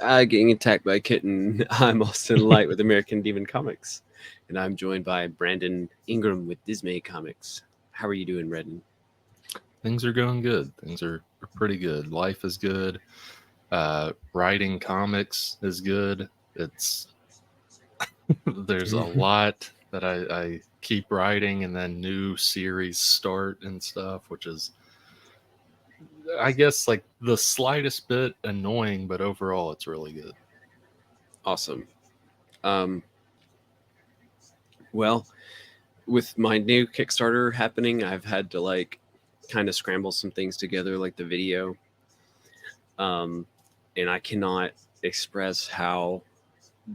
Getting attacked by a kitten. I'm Austin Light with American Demon Comics, and I'm joined by Brandon Ingram with Dismay Comics. How are you doing, Redden? Things are going good. Things are pretty good. Life is good. Writing comics is good. It's there's a lot that I keep writing, and then new series start and stuff, which is I guess like the slightest bit annoying, but overall it's really good. Awesome. Um, well, with my new Kickstarter happening, I've had to kind of scramble some things together, like the video. Um, and I cannot express how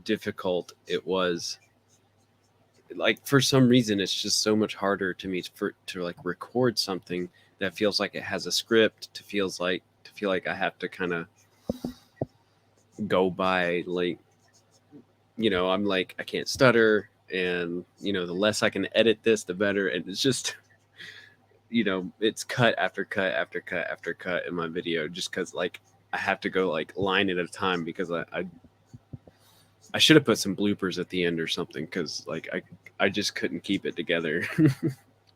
difficult it was. Like for some reason, it's just so much harder to me to like record something that feels like it has a script. To feel like I have to kind of go by I'm like I can't stutter, and the less I can edit this, the better. And it's just it's cut after cut after cut after cut in my video, just because like I have to go like line at a time because I should have put some bloopers at the end or something because I just couldn't keep it together.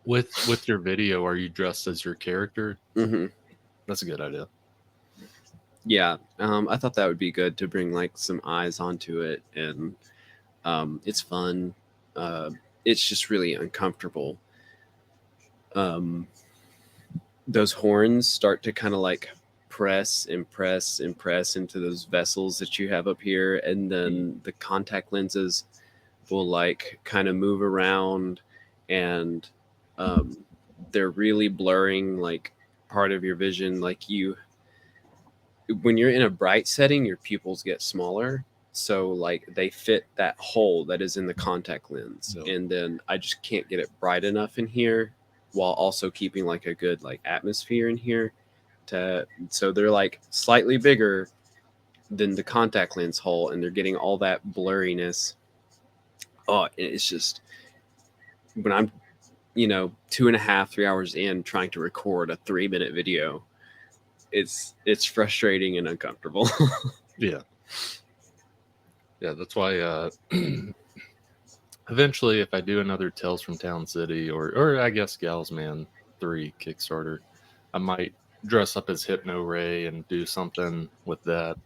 With your video, are you dressed as your character? hmm That's a good idea. Yeah, I thought that would be good to bring like some eyes onto it, and it's fun. Uh, it's just really uncomfortable. Um, those horns start to kind of like press and press and press into those vessels that you have up here, and then the contact lenses will like kind of move around, and um, they're really blurring like part of your vision. Like you, when you're in a bright setting, your pupils get smaller, so like they fit that hole that is in the contact lens. Yep. And then I just can't get it bright enough in here while also keeping like a good like atmosphere in here to so they're like slightly bigger than the contact lens hole, and they're getting all that blurriness. Oh, it's just when I'm 2.5 3 hours in trying to record a 3-minute video, it's frustrating and uncomfortable. Yeah. Yeah, that's why eventually, if I do another Tales from Town City, or I guess Gals Man 3 Kickstarter, I might dress up as Hypno Ray and do something with that.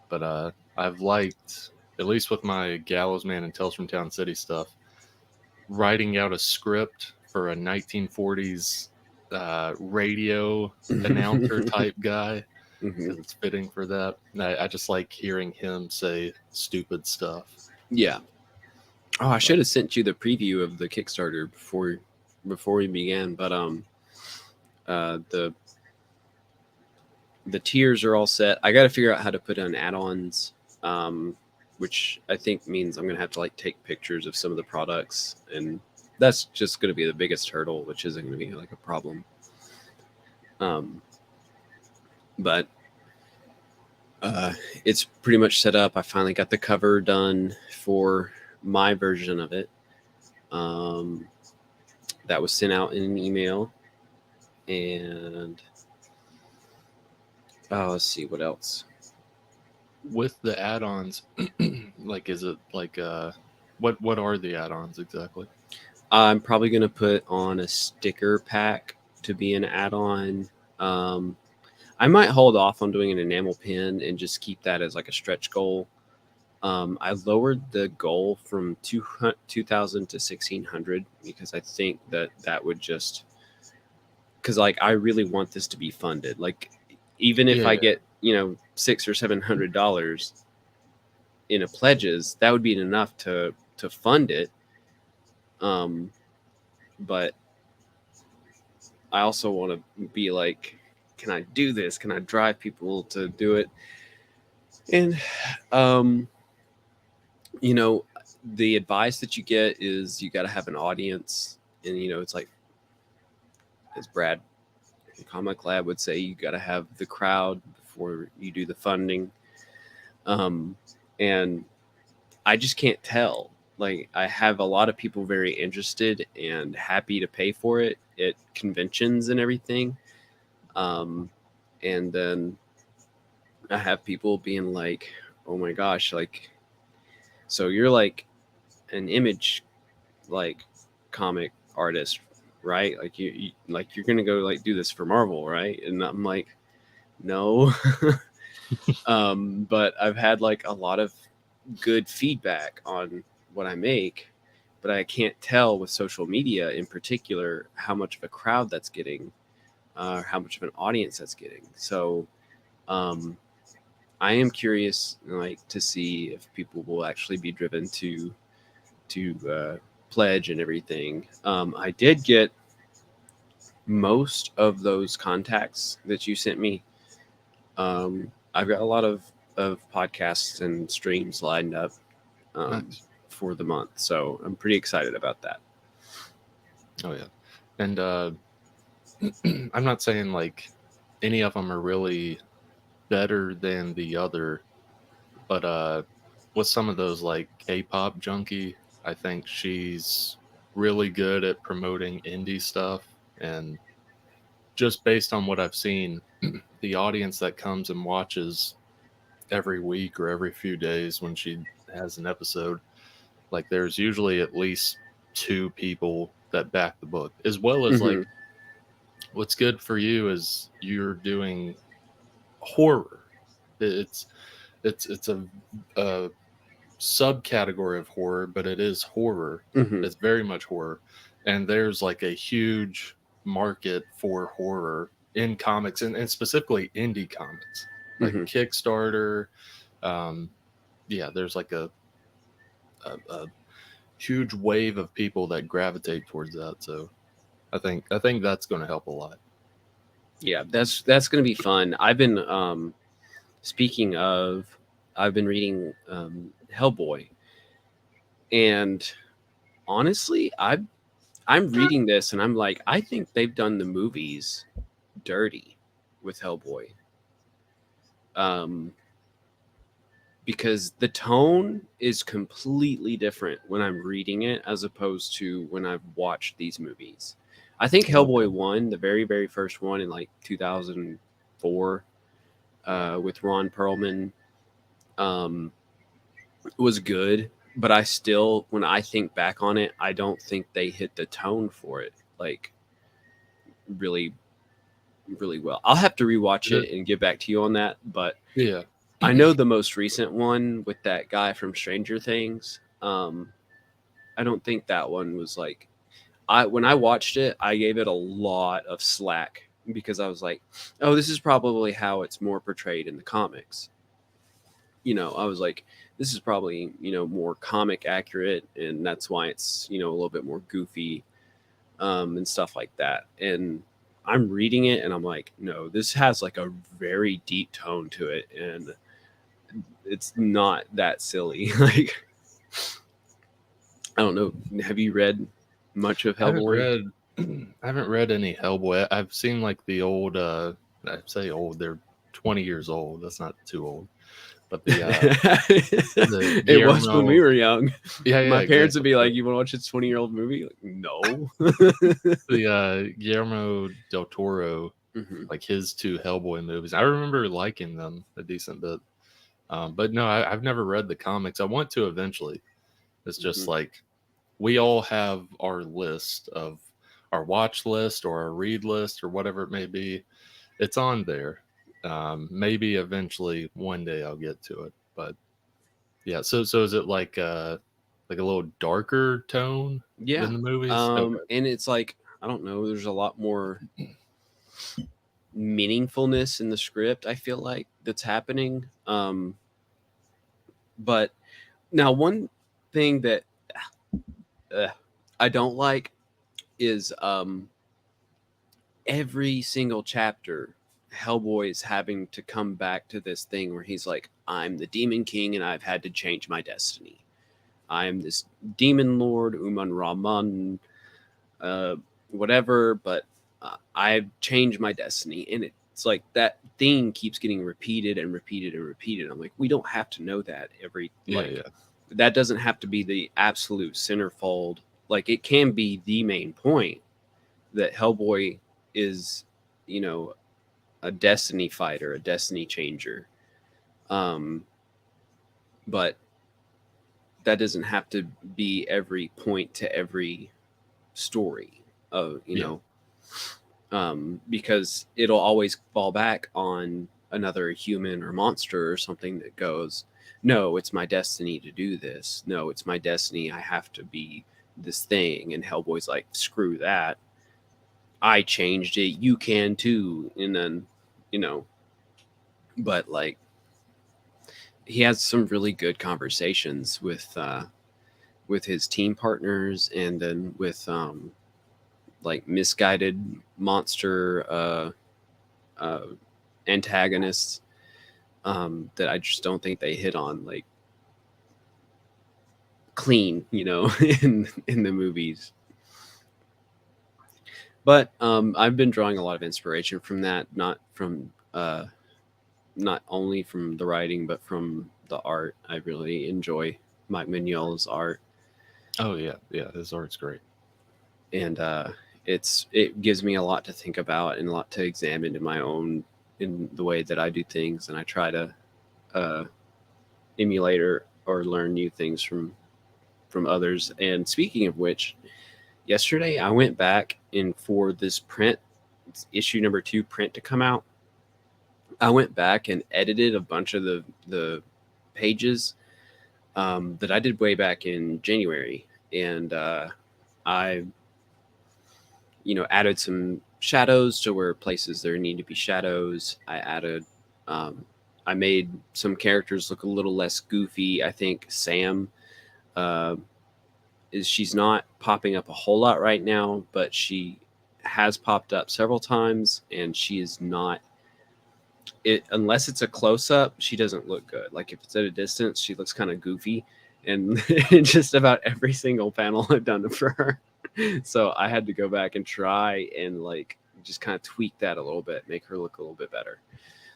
But I've liked, at least with my Gallows Man and Tales from Town City stuff, writing out a script for a 1940s radio announcer type guy hmm because it's fitting for that. And I just like hearing him say stupid stuff. Yeah. Oh, I But should have sent you the preview of the Kickstarter before we began, but the tiers are all set. I got to figure out how to put on add-ons, um, which I think means I'm gonna have to like take pictures of some of the products, and that's just gonna be the biggest hurdle, which isn't gonna be like a problem. Um, but it's pretty much set up. I finally got the cover done for my version of it. Um, that was sent out in an email, and let's see what else. with the add-ons, like is it like what are the add-ons exactly? I'm probably gonna put on a sticker pack to be an add-on. Um, I might hold off on doing an enamel pin and just keep that as like a stretch goal. I lowered the goal from 2,000 to 1,600 because I think that would just because like I really want this to be funded. Like even if I Yeah, get $600 or $700 in a pledges, that would be enough to fund it. Um, but I also want to be like, can I do this? Can I drive people to do it? And um, you know, the advice that you get is you got to have an audience, and it's like as Brad from Comic Lab would say, you got to have the crowd before you do the funding. Um, and I just can't tell. Like I have a lot of people very interested and happy to pay for it at conventions and everything. Um, and then I have people being like, oh my gosh, like, so you're like an image like comic artist, right? Like you like you're gonna go like do this for Marvel, right? And I'm like, no. But I've had like a lot of good feedback on what I make, but I can't tell with social media in particular how much of a crowd that's getting, how much of an audience that's getting. So um, I am curious, like, to see if people will actually be driven to pledge and everything. I did get most of those contacts that you sent me. I've got a lot of podcasts and streams lined up um, Nice. for the month, so I'm pretty excited about that. Oh yeah, and I'm not saying like any of them are really better than the other, but with some of those like K-pop junkie, I think she's really good at promoting indie stuff, and just based on what I've seen, the audience that comes and watches every week or every few days when she has an episode, like there's usually at least two people that back the book, as well as Hmm. like what's good for you is you're doing horror. It's it's a subcategory of horror, but it is horror. Hmm. It's very much horror, and there's like a huge market for horror in comics, and specifically indie comics, like Hmm. Kickstarter. Um, yeah, there's like a huge wave of people that gravitate towards that. So I think that's going to help a lot. Yeah, that's gonna be fun. I've been speaking of, I've been reading Hellboy, and honestly, I'm reading this and I'm like, I think they've done the movies dirty with Hellboy. Um, because the tone is completely different when I'm reading it as opposed to when I've watched these movies. I think Okay. Hellboy 1, the very, very first one in like 2004, with Ron Perlman, um, was good. But I still, when I think back on it, I don't think they hit the tone for it like really, really well. I'll have to rewatch It, it and get back to you on that. But yeah. I know the most recent one with that guy from Stranger Things. I don't think that one was like, I when I watched it, I gave it a lot of slack because I was like, oh, this is probably how it's more portrayed in the comics. I was like, this is probably, more comic accurate, and that's why it's, a little bit more goofy, and stuff like that. And I'm reading it and I'm like, no, this has like a very deep tone to it, and it's not that silly. Like, I don't know. Have you read much of I haven't Hellboy? read I haven't read any Hellboy. I've seen like the old I say old, they're 20 years old. That's not too old. But the It was when we Guillermo, were young. yeah, My parents would exactly. be like, "You want to watch this 20-year-old movie?" Like, no. The Guillermo del Toro, Hmm. like his two Hellboy movies. I remember liking them a decent bit. But no, I've never read the comics. I want to eventually. It's just Hmm. like we all have our list of our watch list or our read list or whatever it may be. It's on there. Maybe eventually one day I'll get to it. But yeah, so is it like a little darker tone Yeah. than the movies? Okay. And it's like, I don't know. There's a lot more meaningfulness in the script. I feel like that's happening. But now one thing that uh, I don't like is every single chapter, Hellboy is having to come back to this thing where he's like, I'm the Demon King and I've had to change my destiny. I'm this demon lord, Uman Raman, uh, whatever, but I've changed my destiny. And it's like that theme keeps getting repeated and repeated and repeated. I'm like, we don't have to know that every, Yeah, like, yeah. that doesn't have to be the absolute centerfold. Like, it can be the main point that Hellboy is, you know, a destiny fighter, a destiny changer. Um, but that doesn't have to be every point to every story of, you Yeah. know, because it'll always fall back on another human or monster or something that goes, no, it's my destiny to do this. No, it's my destiny. I have to be this thing. And Hellboy's like, screw that. I changed it. You can too. And then, you know, but like he has some really good conversations with his team partners, and then with like misguided monster uh, antagonists that I just don't think they hit on like clean, you know, in the movies. But I've been drawing a lot of inspiration from that, not only from the writing, but from the art. I really enjoy Mike Mignola's art, Oh yeah, yeah. His art's great. and it gives me a lot to think about and a lot to examine in my own in the way that I do things, and I try to uh, emulate or learn new things from others. And speaking of which, yesterday I went back and for this print, issue number 2 print to come out, I went back and edited a bunch of the pages that I did way back in January, and I added some shadows to where places there need to be shadows. Um, I made some characters look a little less goofy. I think Sam uh, she's not popping up a whole lot right now, but she has popped up several times, and she is not it unless it's a close up. She doesn't look good. Like if it's at a distance, she looks kind of goofy, and in just about every single panel I've done for her. So I had to go back and try and like just kind of tweak that a little bit, make her look a little bit better.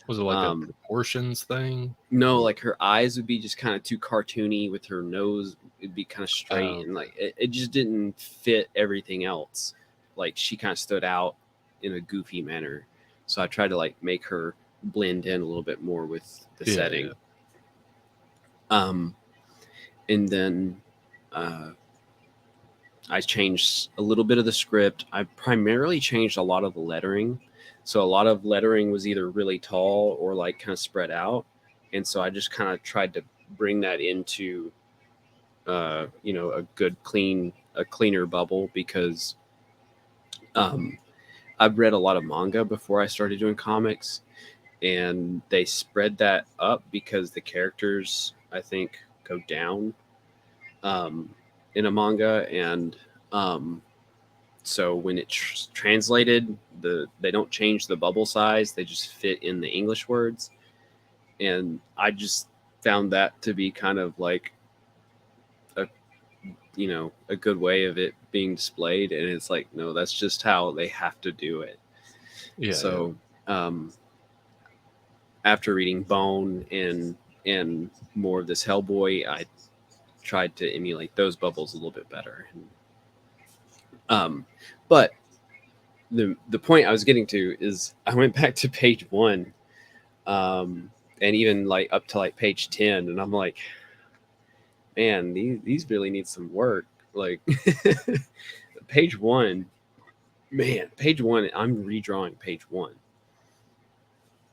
Was it like a Um, proportions thing? no, Or like her eyes would be just kind of too cartoony with her nose. It'd be kind of straight, oh, and like it just didn't fit everything else. Like she kind of stood out in a goofy manner. So I tried to like make her blend in a little bit more with the yeah, yeah. setting. Um, and then uh, I changed a little bit of the script. I primarily changed a lot of the lettering. So a lot of lettering was either really tall or like kind of spread out. And so I just kind of tried to bring that into a cleaner bubble, because um, I've read a lot of manga before I started doing comics, and they spread that up because the characters, I think, go down um, in a manga, and um, so when it's translated, they don't change the bubble size; they just fit in the English words, and I just found that to be kind of like a a good way of it being displayed. And it's like, no, that's just how they have to do it. Yeah, yeah. So um, after reading Bone and more of this Hellboy, I tried to emulate those bubbles a little bit better. Um, but the point I was getting to is I went back to page 1, and even like up to like page 10, and I'm like, man, these really need some work. Like page 1, man, page 1, I'm redrawing page 1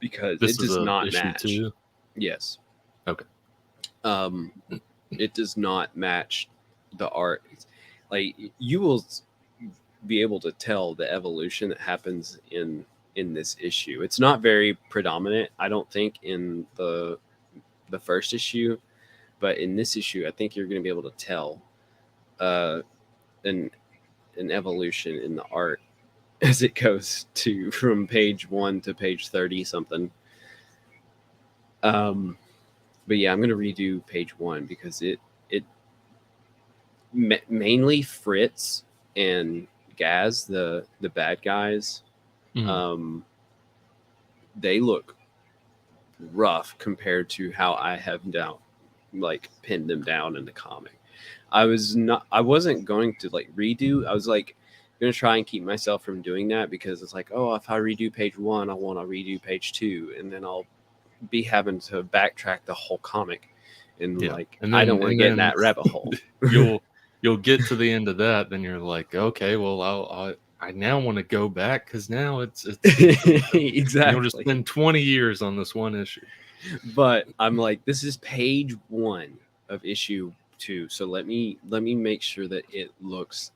because it This is does a not issue match. two. Yes. Okay. Um, it does not match the art. Like you will be able to tell the evolution that happens in this issue. It's not very predominant, I don't think, in the first issue, but in this issue, I think you're going to be able to tell uh, an an evolution in the art as it goes to from page 1 to page 30 something. Um, but yeah, I'm going to redo page 1 because it mainly Fritz and Gaz, the bad guys, Mhm. um, they look rough compared to how I have now like pinned them down in the comic. I wasn't going to like redo. I was like gonna try and keep myself from doing that, because it's like, oh, if I redo page 1, I want to redo page 2, and then I'll be having to backtrack the whole comic. and Yeah. like And I don't want to get in then that rabbit hole. you'll get to the end of that, then you're like, okay, well, I now want to go back because now it's you'll just Exactly. spend 20 years on this one issue. But I'm like, this is page 1 of issue 2, so let me make sure that it looks,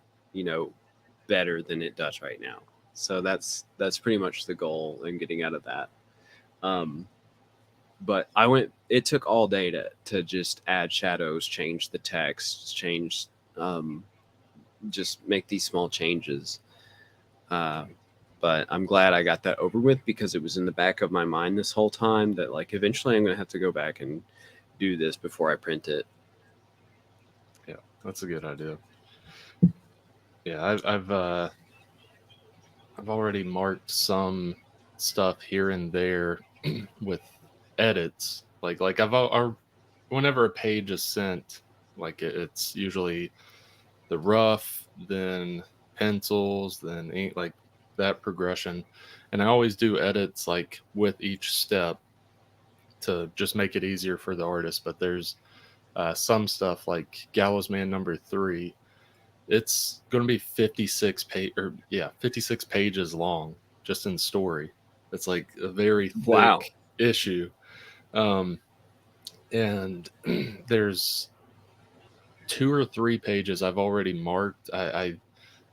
better than it does right now. So that's pretty much the goal in getting out of that. Um, but it took all day to just add shadows, change the text, change, um, just make these small changes. Uh, but I'm glad I got that over with because it was in the back of my mind this whole time that like eventually I'm going to have to go back and do this before I print it. Yeah, that's a good idea. Yeah, I've already marked some stuff here and there with edits. Like whenever a page is sent, like it's usually the rough, then pencils, then ink, like that progression. And I always do edits like with each step to just make it easier for the artist. But there's some stuff like Gallows Man #3. It's going to be 56 pages long just in story. It's like a very Wow. thick issue. Um, and there's 2 or 3 pages I've already marked. I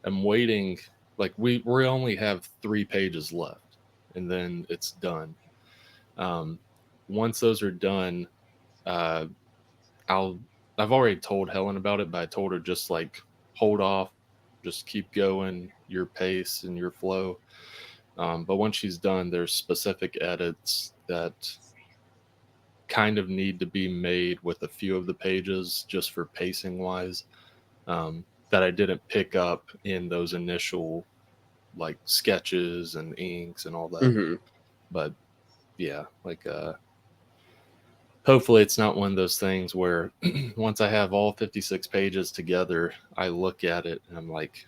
am waiting. Like we only have 3 pages left, and then it's done. Um, once those are done, uh, I'll I've already told Helen about it, but I told her just like hold off, just keep going your pace and your flow. But once she's done, there's specific edits that kind of need to be made with a few of the pages just for pacing wise, that I didn't pick up in those initial like sketches and inks and all that. Hmm. But yeah, like hopefully it's not one of those things where once I have all 56 pages together, I look at it and I'm like,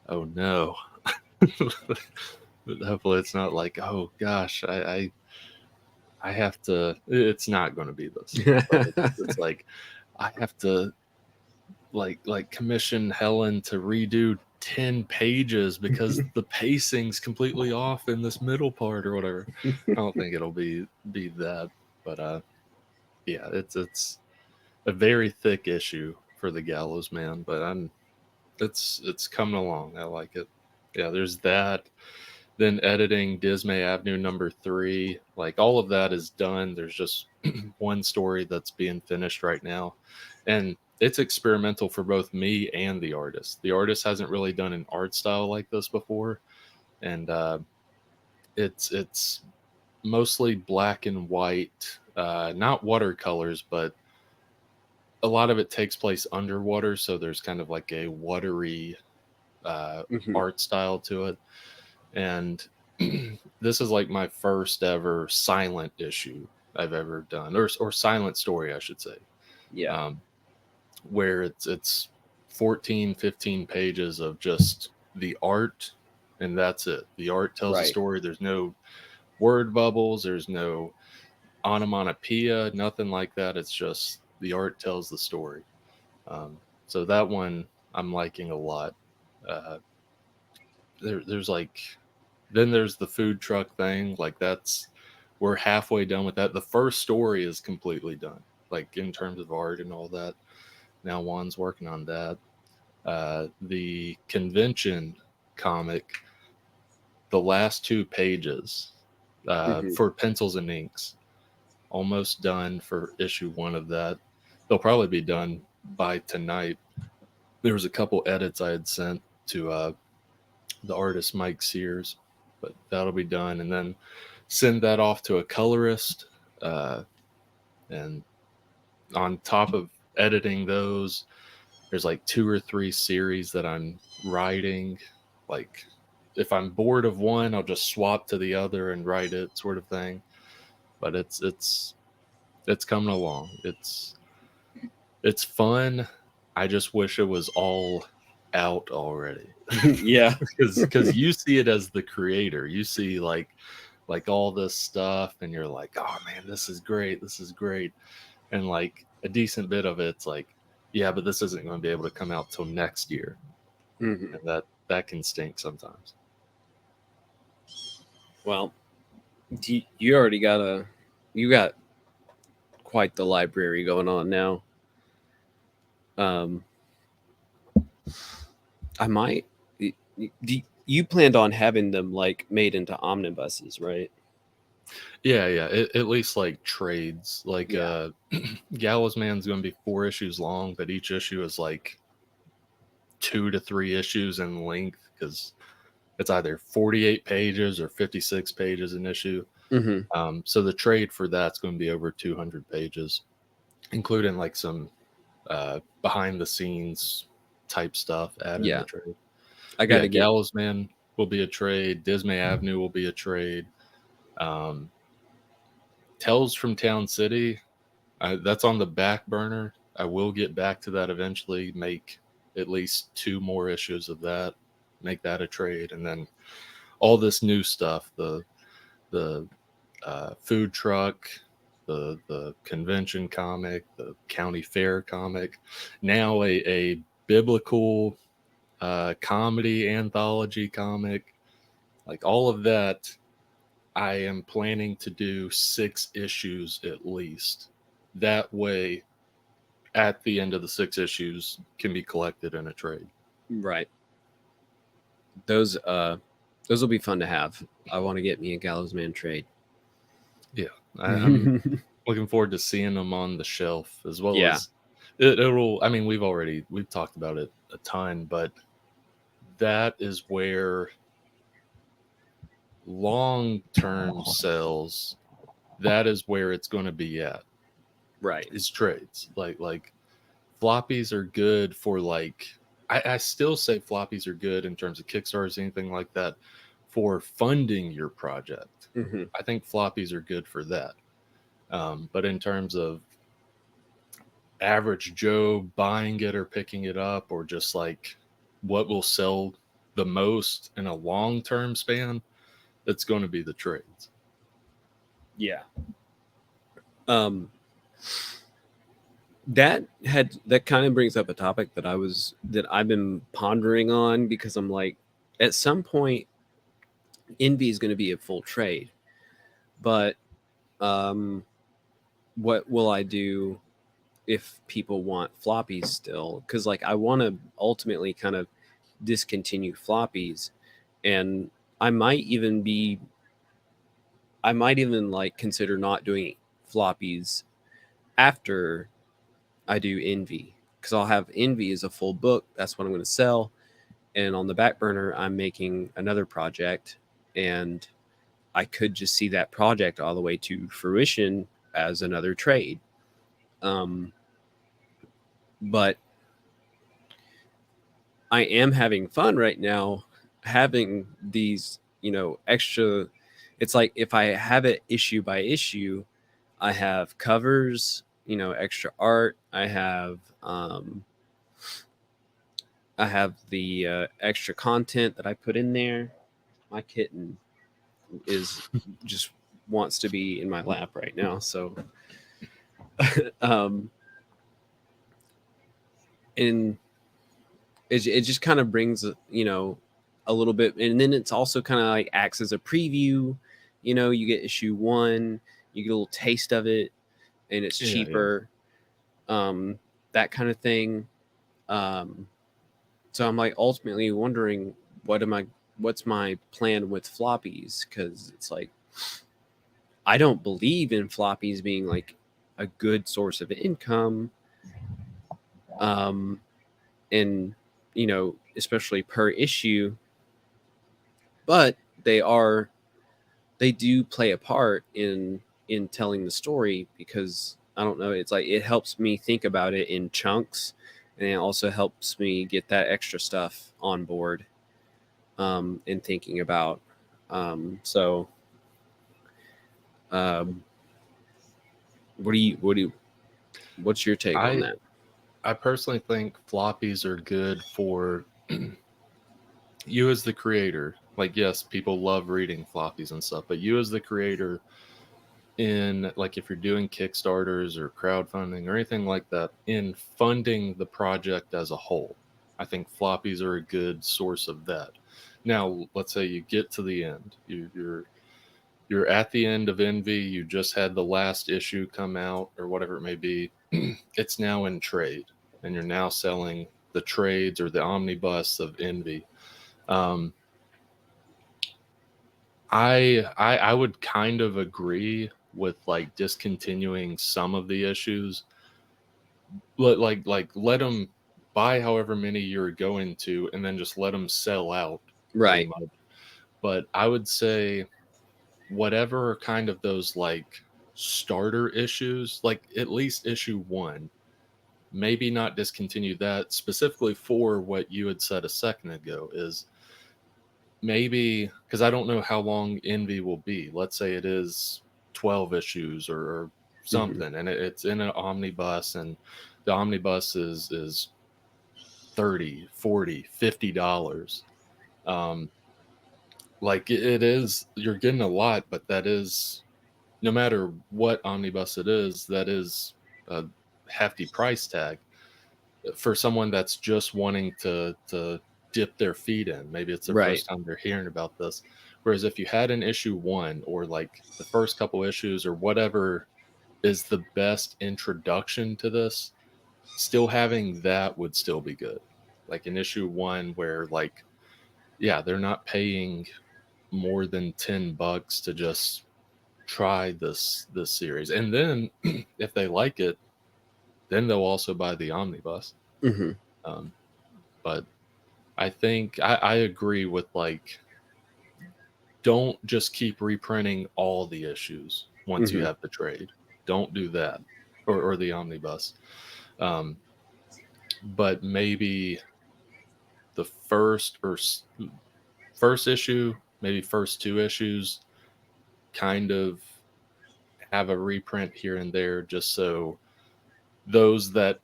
oh no. Hopefully it's not like, oh gosh, I have to. It's not going to be this, but it's like I have to like commission Helen to redo 10 pages because the pacing's completely off in this middle part or whatever. I don't think it'll be that, but yeah, it's a very thick issue for the Gallows Man, but it's coming along. I like it. Yeah, there's that. Then editing Dismay Avenue #3, like all of that is done. There's just one story that's being finished right now, and it's experimental for both me and the artist. The artist hasn't really done an art style like this before, and it's mostly black and white, not watercolors, but a lot of it takes place underwater, so there's kind of like a watery Hmm. art style to it. And this is like my first ever silent issue I've ever done, or silent story, I should say, Yeah. um, where it's 14, 15 pages of just the art, and that's it. The art tells the Right. story. There's no word bubbles. There's no onomatopoeia, nothing like that. It's just the art tells the story. So that one I'm liking a lot. Uh, there's like then there's the food truck thing. Like that's we're halfway done with that. The first story is completely done, like in terms of art and all that. Now Juan's working on that. The convention comic, the last 2 pages Hmm. for pencils and inks, almost done for issue 1 of that. They'll probably be done by tonight. There was a couple edits I had sent to the artist Mike Sears, but that'll be done, and then send that off to a colorist. Uh, and on top of editing those, there's like 2 or 3 series that I'm writing. Like if I'm bored of one, I'll just swap to the other and write it, sort of thing. But it's coming along. It's fun. I just wish it was all out already. Yeah. Because you see it as the creator. You see like all this stuff and you're like, oh man, this is great. This is great. And like a decent bit of it's like, yeah, but this isn't going to be able to come out till next year, Hmm. and that can stink sometimes. Well, you already you got quite the library going on now. Um, I might. You planned on having them like made into omnibuses, right? Yeah, yeah. At least like trades, like Yeah. Gallows Man's going to be 4 issues long, but each issue is like 2 to 3 issues in length because it's either 48 pages or 56 pages an issue. Hmm. So the trade for that's going to be over 200 pages, including like some behind the scenes type stuff added in the Yeah. trade. I But got yeah, to get. Gallows Man will be a trade. Dismay Avenue will be a trade. Um, Tells from Town City, that's on the back burner. I will get back to that eventually. Make at least 2 more issues of that. Make that a trade, and then all this new stuff. The food truck, the convention comic, the county fair comic, now a biblical comedy anthology comic, like all of that. I am planning to do 6 issues at least. That way, at the end of the 6 issues, can be collected in a trade. Right. Those those will be fun to have. I want to get me a Gallows Man trade. Yeah, I'm looking forward to seeing them on the shelf as well Yeah. as it'll. I mean, we've talked about it a ton, but that is where long term sales. That is where it's going to be at. Right. Is trades like floppies are good for like I still say floppies are good in terms of Kickstarters, anything like that, for funding your project. Hmm. I think floppies are good for that. But in terms of average Joe buying it or picking it up, or just like what will sell the most in a long term span, it's going to be the trades. Yeah. Um, that kind of brings up a topic that I've been pondering on because I'm like, at some point, Envy is going to be a full trade, but um, what will I do if people want floppies still? Because like I want to ultimately kind of discontinue floppies, and I might even be I might even like consider not doing floppies after I do Envy because I'll have Envy as a full book. That's what I'm going to sell. And on the back burner, I'm making another project, and I could just see that project all the way to fruition as another trade. Um, but I am having fun right now, having these, extra. It's like if I have it issue by issue, I have covers, extra art. I have the extra content that I put in there. My kitten is just wants to be in my lap right now. So, um, and it just kind of brings, a little bit, and then it's also kind of like acts as a preview. You get issue one, you get a little taste of it, and it's Yeah, yeah. cheaper, that kind of thing. Um, so I'm like ultimately wondering what am I what's my plan with floppies, because it's like I don't believe in floppies being like a good source of income, um, and especially per issue, but they do play a part in telling the story, because I don't know, it's like it helps me think about it in chunks, and it also helps me get that extra stuff on board, in thinking about. So, um, what do you what's your take on I that? I personally think floppies are good for you as the creator. Like, yes, people love reading floppies and stuff, but you as the creator, in, like, if you're doing Kickstarters or crowdfunding or anything like that, in funding the project as a whole. I think floppies are a good source of that. Now, let's say you get to the end, you're at the end of Envy, you just had the last issue come out or whatever it may be. It's now in trade, and you're now selling the trades or the omnibus of Envy. Um, I would kind of agree with like discontinuing some of the issues. Let them buy however many you're going to, and then just let them sell out pretty Right. much. But I would say whatever are kind of those like starter issues, like at least issue one, maybe not discontinue that specifically for what you had said a second ago is maybe because I don't know how long Envy will be. Let's say it is 12 issues or Hmm. something, and it's in an omnibus, and the omnibus is 30, 40, $50. Um, like it is, you're getting a lot, but that is, no matter what omnibus it is, that is a hefty price tag for someone that's just wanting to dip their feet in. Maybe it's their Right. first time they're hearing about this. Whereas if you had an issue one or like the first couple issues or whatever is the best introduction to this, still having that would still be good. Like an issue one where like, yeah, they're not paying more than $10 to just try this series. And then if they like it, then they'll also buy the omnibus. Hmm. Um, but I think I agree with like, don't just keep reprinting all the issues once you Hmm. have the trade. Don't do that, or the omnibus. Um, but maybe the first issue, maybe first two issues, kind of have a reprint here and there, just so those that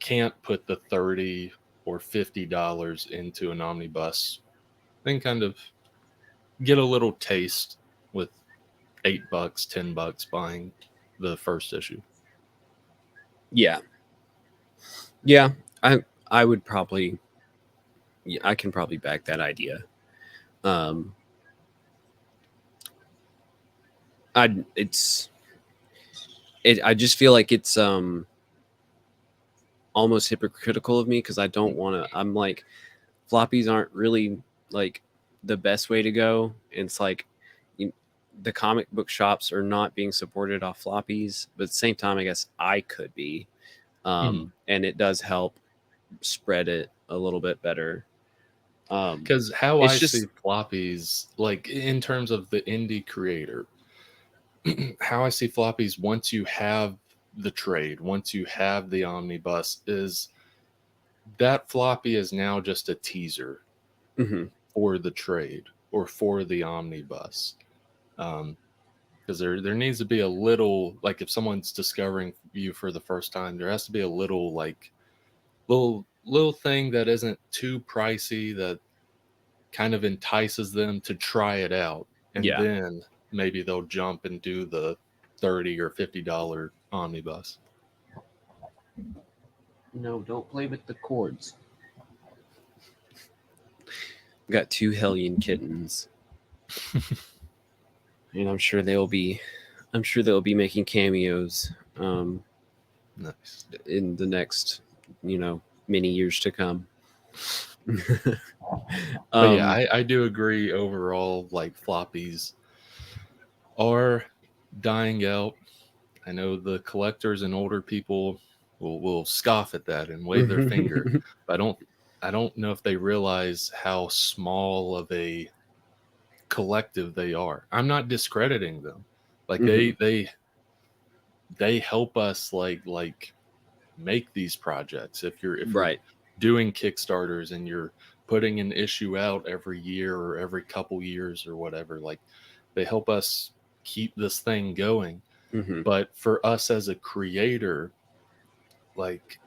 can't put the 30 or $50 into an omnibus then kind of get a little taste with $8, $10 buying the first issue. Yeah. Yeah. I would probably, yeah, I can probably back that idea. Um, I it's I just feel like it's almost hypocritical of me because I don't want to. I'm like, floppies aren't really like the best way to go. It's like you, the comic book shops are not being supported off floppies, but at the same time, I guess I could be, and it does help spread it a little bit better. Because how It's I see just, floppies, like in terms of the indie creator, how I see floppies once you have the trade, once you have the omnibus, is that floppy is now just a teaser mhm, for the trade or for the omnibus. Because there needs to be a little, like if someone's discovering you for the first time, there has to be a little like little thing that isn't too pricey that kind of entices them to try it out, and yeah. then maybe they'll jump and do the 30 or $50 omnibus. No, don't play with the cords. We got two hellion kittens, and I'm sure they'll be making cameos Nice. in the next, you know, many years to come. But yeah, um, I do agree overall, like floppies are dying out. I know the collectors and older people will scoff at that and wave their finger, but I don't know if they realize how small of a collective they are. I'm not discrediting them. Like Mhm. they help us like make these projects. If you're Right. doing Kickstarters and you're putting an issue out every year or every couple years or whatever, like they help us keep this thing going. Hmm. But for us as a creator, like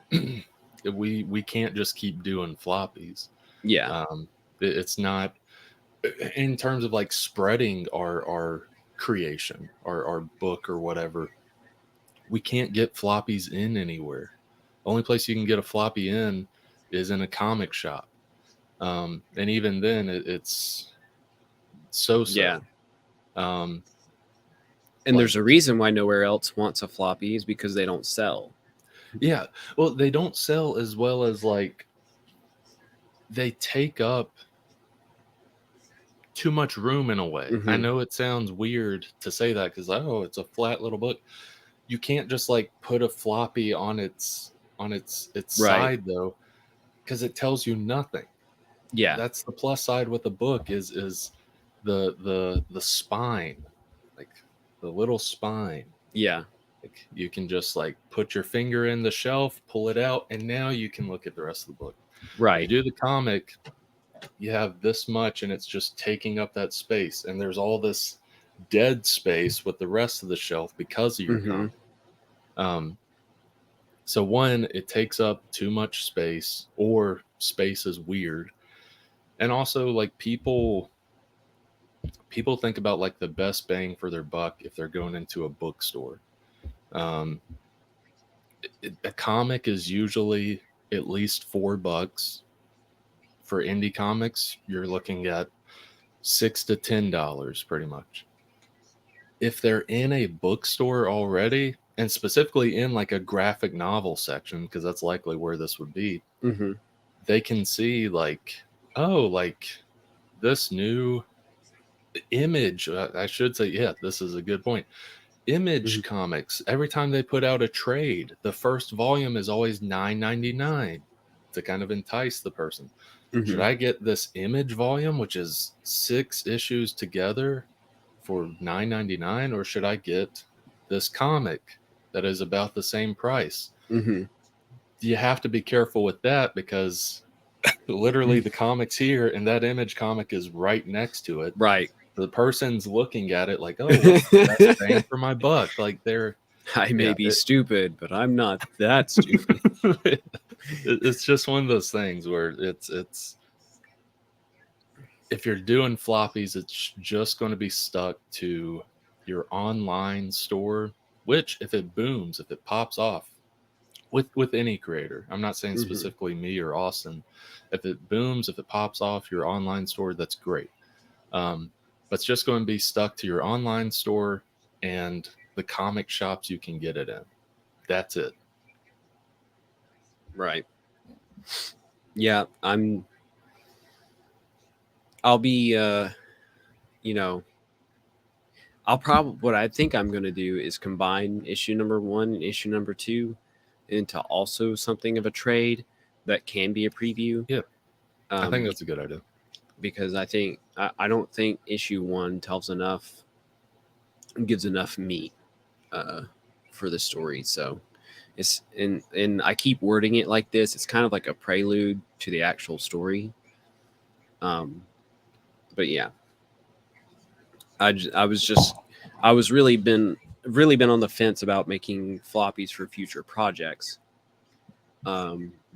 we can't just keep doing floppies. Yeah. It's not in terms of like spreading our creation, our book or whatever, we can't get floppies in anywhere. Only place you can get a floppy in is in a comic shop. And even then, it's Yeah. so. Um, And like, there's a reason why nowhere else wants a floppy is because they don't sell. yeah, well, they don't sell as well as like they take up too much room in a way. I Hmm. know it sounds weird to say that because oh, it's a flat little book. You can't just like put a floppy on its Right. side though, because it tells you nothing. Yeah. That's the plus side with the book is the spine, like the little spine. Yeah. Like you can just like put your finger in the shelf, pull it out, and now you can look at the rest of the book. You Right. do the comic, you have this much, and it's just taking up that space, and there's all this dead space with the rest of the shelf because of your Hmm. comic. Um, so one, it takes up too much space, or space is weird, and also like people think about like the best bang for their buck if they're going into a bookstore. Um, a comic is usually at least $4. For indie comics, you're looking at $6 to $10 pretty much. If they're in a bookstore already, and specifically in like a graphic novel section, because that's likely where this would be, Hmm. they can see like, oh, like this new image. I should say, yeah, this is a good point. Image Hmm. comics, every time they put out a trade, the first volume is always $9.99 to kind of entice the person. Should Hmm. I get this image volume, which is 6 issues together for $9.99, or should I get this comic that is about the same price? Hmm. You have to be careful with that because literally the comic's here and that image comic is right next to it. Right. The person's looking at it like, oh, what's the best bang for my buck? Like they're, I may yeah, be stupid, but I'm not that stupid. it's just one of those things where it's if you're doing floppies, it's just going to be stuck to your online store, which if it booms, if it pops off with any creator, I'm not saying Hmm. specifically me or Austin, if it booms, if it pops off your online store, that's great. But it's just going to be stuck to your online store and the comic shops you can get it in. That's it. Right. Yeah. I'll be, you know, I'll probably, what I think I'm going to do is combine issue number one and issue number two into also something of a trade that can be a preview. Yeah, I think Um, that's a good idea. because I don't think issue one tells enough, gives enough meat uh, for the story. So it's and I keep wording it like this. It's kind of like a prelude to the actual story. Um, but yeah, I was just I was really been on the fence about making floppies for future projects.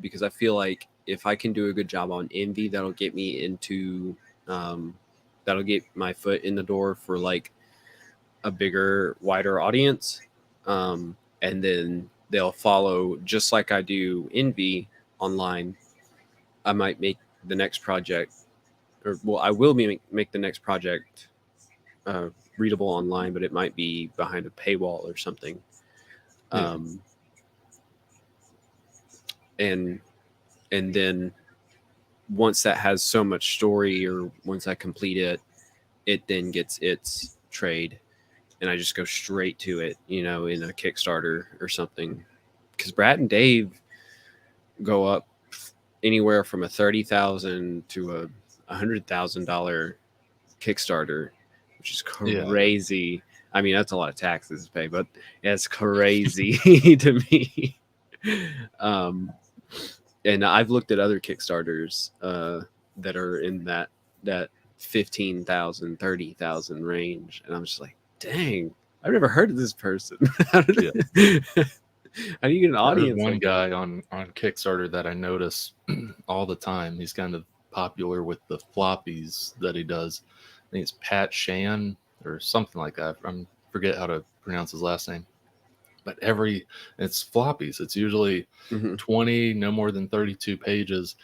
Because I feel like if I can do a good job on Envy, that'll get me into um, that'll get my foot in the door for like a bigger, wider audience. And then they'll follow just like I do Envy online. I might make the next project, or well, I will make the next project uh, readable online, but it might be behind a paywall or something. Yeah. Um, and and then once that has so much story, or once I complete it, it then gets its trade, and I just go straight to it, in a Kickstarter or something. Because Brad and Dave go up anywhere from a 30,000 to $100,000 Kickstarter, which is Yeah. crazy. I mean, that's a lot of taxes to pay, but it's crazy to me. Um, and I've looked at other Kickstarters that are in that 15,000, 30,000 range, and I'm just like, dang, I've never heard of this person. How Yeah. do you get an There's audience one like that? guy on Kickstarter that I notice all the time. He's kind of popular with the floppies that he does. I think it's Pat Shan. or something like that. I forget how to pronounce his last name. But it's floppies. It's usually Mm-hmm. 20, no more than 32 pages,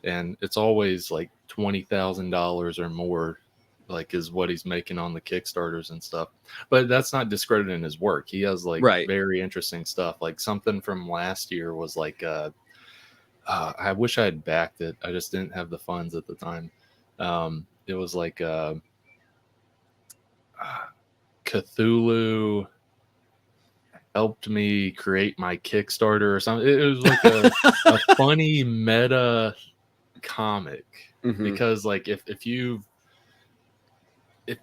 and it's always like $20,000 or more, like is what he's making on the Kickstarters and stuff. But that's not discrediting his work. He has like Right. very interesting stuff. Like something from last year was like I wish I had backed it. I just didn't have the funds at the time. It was like Cthulhu helped me create my Kickstarter or something. It was like a funny meta comic, Mm-hmm. because like if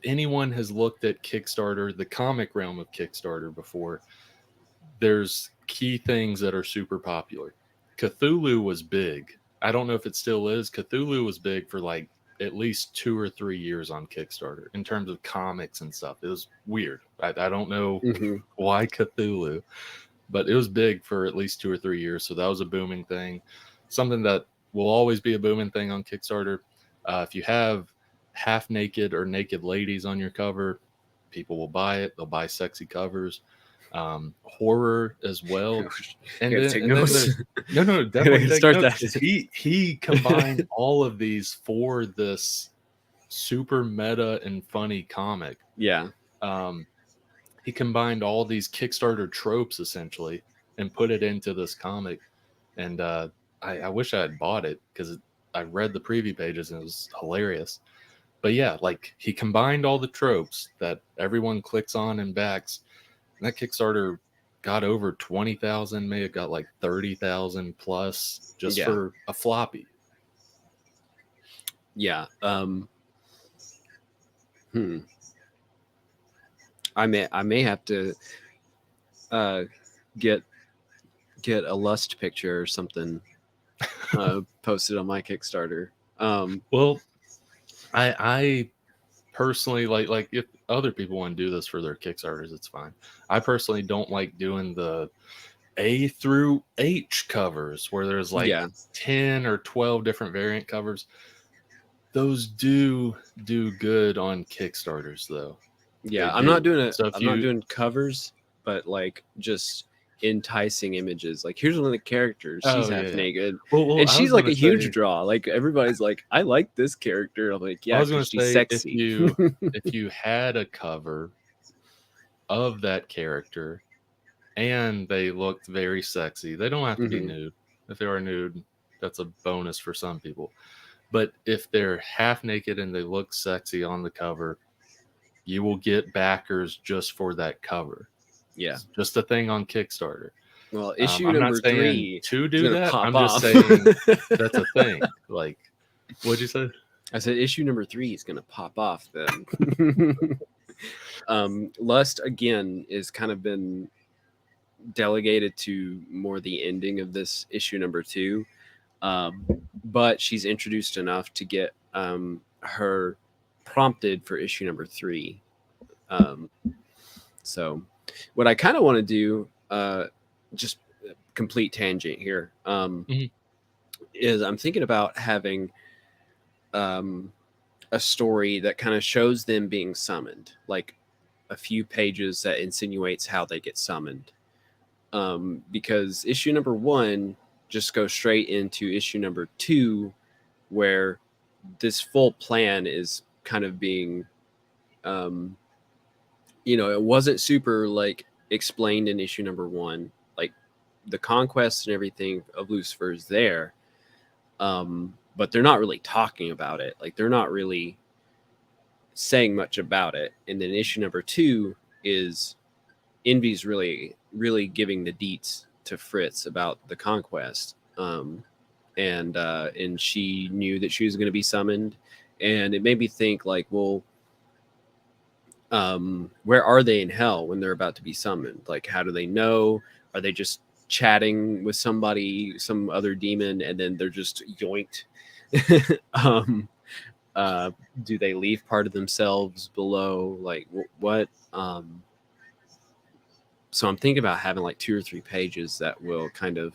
anyone has looked at Kickstarter, the comic realm of Kickstarter before, there's key things that are super popular. Cthulhu was big. I don't know if it still is. Cthulhu was big for like at least 2 or 3 years on Kickstarter in terms of comics and stuff. It was weird. I don't know Mm-hmm. why Cthulhu, but it was big for at least 2 or 3 years. So that was a booming thing. Something that will always be a booming thing on Kickstarter. If you have half naked or naked ladies on your cover, people will buy it. They'll buy sexy covers. Horror as well. I gotta take And then notes. no, I definitely gotta take start notes, that. because he combined all of these for this super meta and funny comic. Yeah. Um, he combined all these Kickstarter tropes essentially and put it into this comic. And I wish I had bought it, because I read the preview pages and it was hilarious. But yeah, like he combined all the tropes that everyone clicks on and backs. And that Kickstarter got over 20,000, may have got like 30,000 plus just Yeah. for a floppy. Yeah. Hmm. I may have to uh get a lust picture or something posted on my Kickstarter. Well, I personally like if other people want to do this for their Kickstarters, it's fine. I personally don't like doing the A through H covers where there's like Yeah. 10 or 12 different variant covers. Those do good on Kickstarters though. Yeah. They I'm not do. doing it. So if I'm not you doing covers, but like just enticing images. Like here's one of the characters. She's oh yeah, half yeah. naked, Well, and I she's was like gonna a huge say draw. Like everybody's like, I like this character. I'm like, I yeah, was because gonna she's say sexy. if you had a cover of that character and they looked very sexy, they don't have to be Hmm. nude. If they are nude, that's a bonus for some people. But if they're half naked and they look sexy on the cover, you will get backers just for that cover. Yeah. It's just a thing on Kickstarter. Well, issue I'm not number saying 3 to is do gonna that. pop I'm just off. saying that's a thing. Like, what'd you say? I said issue number 3 is gonna pop off then. Lust again is kind of been delegated to more the ending of this issue number 2, um, but she's introduced enough to get her prompted for issue number 3. Um, so, what I kind of want to do, just complete tangent here, Mhm. is I'm thinking about having um, a story that kind of shows them being summoned, like a few pages that insinuates how they get summoned. Because issue number 1 just goes straight into issue number 2, where this full plan is kind of being, um, it wasn't super like explained in issue number 1. Like the conquest and everything of Lucifer is there, but they're not really talking about it. Like they're not really saying much about it. And then issue number 2 is Envy's really giving the deets to Fritz about the conquest, and she knew that she was going to be summoned, and it made me think like, well, where are they in hell when they're about to be summoned? Like, how do they know? Are they just chatting with somebody, some other demon, and then they're just yoinked? um, do they leave part of themselves below? Like, what? So I'm thinking about having like 2 or 3 pages that will kind of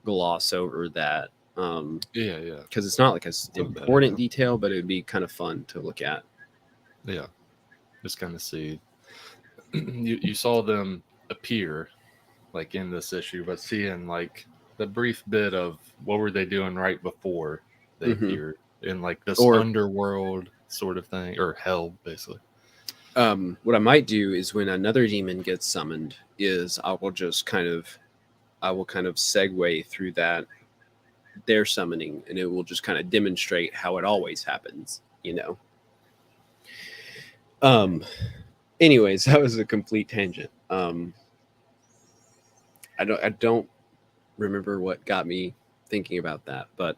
gloss over that, Yeah. because it's not like an It's a bad important idea. detail, but it would be kind of fun to look at. Yeah. just kind of see. You saw them appear like in this issue, but seeing like the brief bit of what were they doing right before they Hmm. appeared in like this Or underworld sort of thing, or hell basically. what I might do is when another demon gets summoned, is I will kind of segue through that their summoning, and it will just kind of demonstrate how it always happens. You know. Um. Anyways, that was a complete tangent. I don't remember what got me thinking about that, but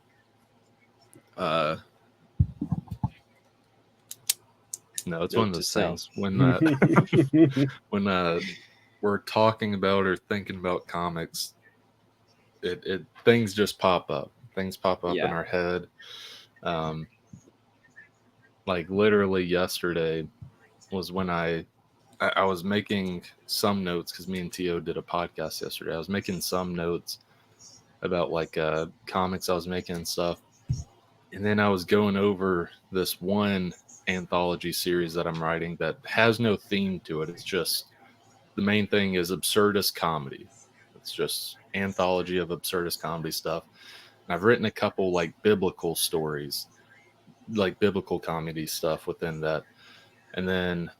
uh, No, it's one note of to those self. things when when we're talking about or thinking about comics, it things just pop up. Things pop up in Yeah. our head. Um, like literally yesterday was when I was making some notes because me and Tio did a podcast yesterday. I was making some notes about like comics I was making and stuff, and then I was going over this one anthology series that I'm writing that has no theme to it. It's just the main thing is absurdist comedy. It's just anthology of absurdist comedy stuff. And I've written a couple like biblical stories, like biblical comedy stuff within that. And then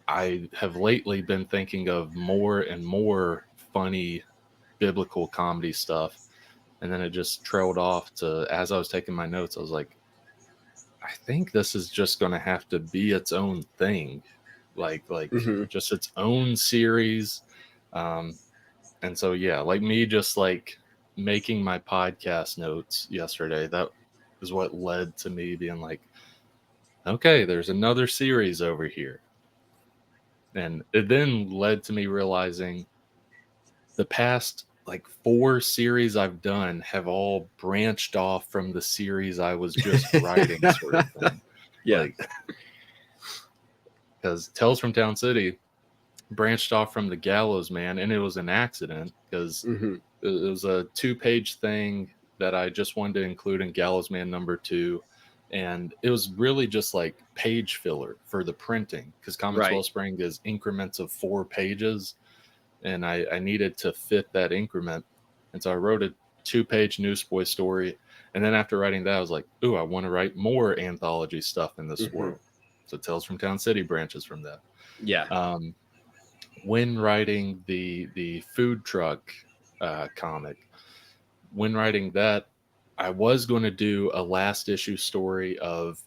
I have lately been thinking of more and more funny biblical comedy stuff. And then it just trailed off to, as I was taking my notes, I was like, I think this is just going to have to be its own thing, like Hmm. just its own series. Um, and so yeah, like me just like making my podcast notes yesterday, that is what led to me being like, okay, there's another series over here. And it then led to me realizing the past like 4 series I've done have all branched off from the series I was just writing, sort of thing. Yeah. Like, because Tales from Town City branched off from the Gallows Man, and it was an accident because Hmm. it was a 2-page thing that I just wanted to include in Gallows Man #2. And it was really just like page filler for the printing because Comics Right. Wellspring is increments of 4 pages, and I needed to fit that increment. And so I wrote a 2-page Newsboy story. And then after writing that, I was like, ooh, I want to write more anthology stuff in this Hmm. world. So Tales from Town City branches from that. Yeah. Um, when writing the food truck comic, when writing that, I was going to do a last issue story of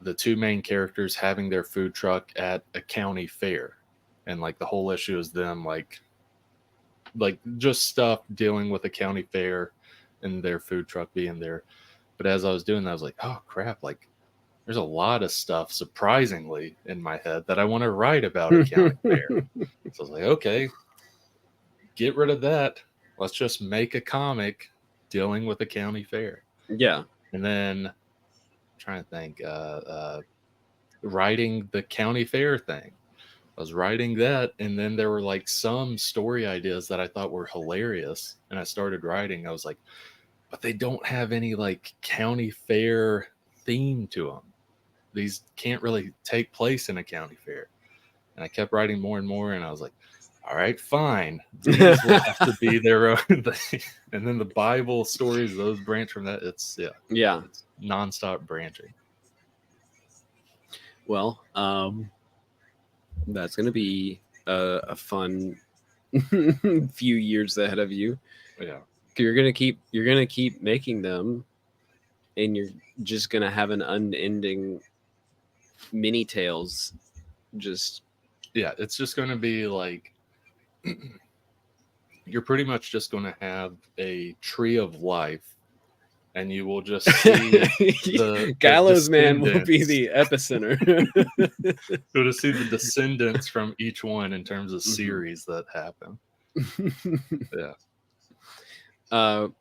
the two main characters having their food truck at a county fair, and like the whole issue is them like just stuff dealing with a county fair and their food truck being there. But as I was doing that, I was like, oh crap, like there's a lot of stuff surprisingly in my head that I want to write about a county fair. So I was like, okay, get rid of that. Let's just make a comic dealing with a county fair. Yeah. And then I'm trying to think, writing the county fair thing. I was writing that, and then there were like some story ideas that I thought were hilarious, and I started writing. I was like, but they don't have any like county fair theme to them. These can't really take place in a county fair. And I kept writing more and more, and I was like, all right, fine. These will have to be their own thing. And then the Bible stories, those branch from that. It's yeah, Yeah. it's nonstop branching. Well, that's gonna be a fun few years ahead of you. Yeah. You're gonna keep making them, and you're just gonna have an unending mini tales. Just Yeah, it's just going to be like you're pretty much just going to have a tree of life, and you will just see the Gallows Man will be descendants. the epicenter. You'll just see the descendants from each one in terms of Mhm. series that happen. Yeah. All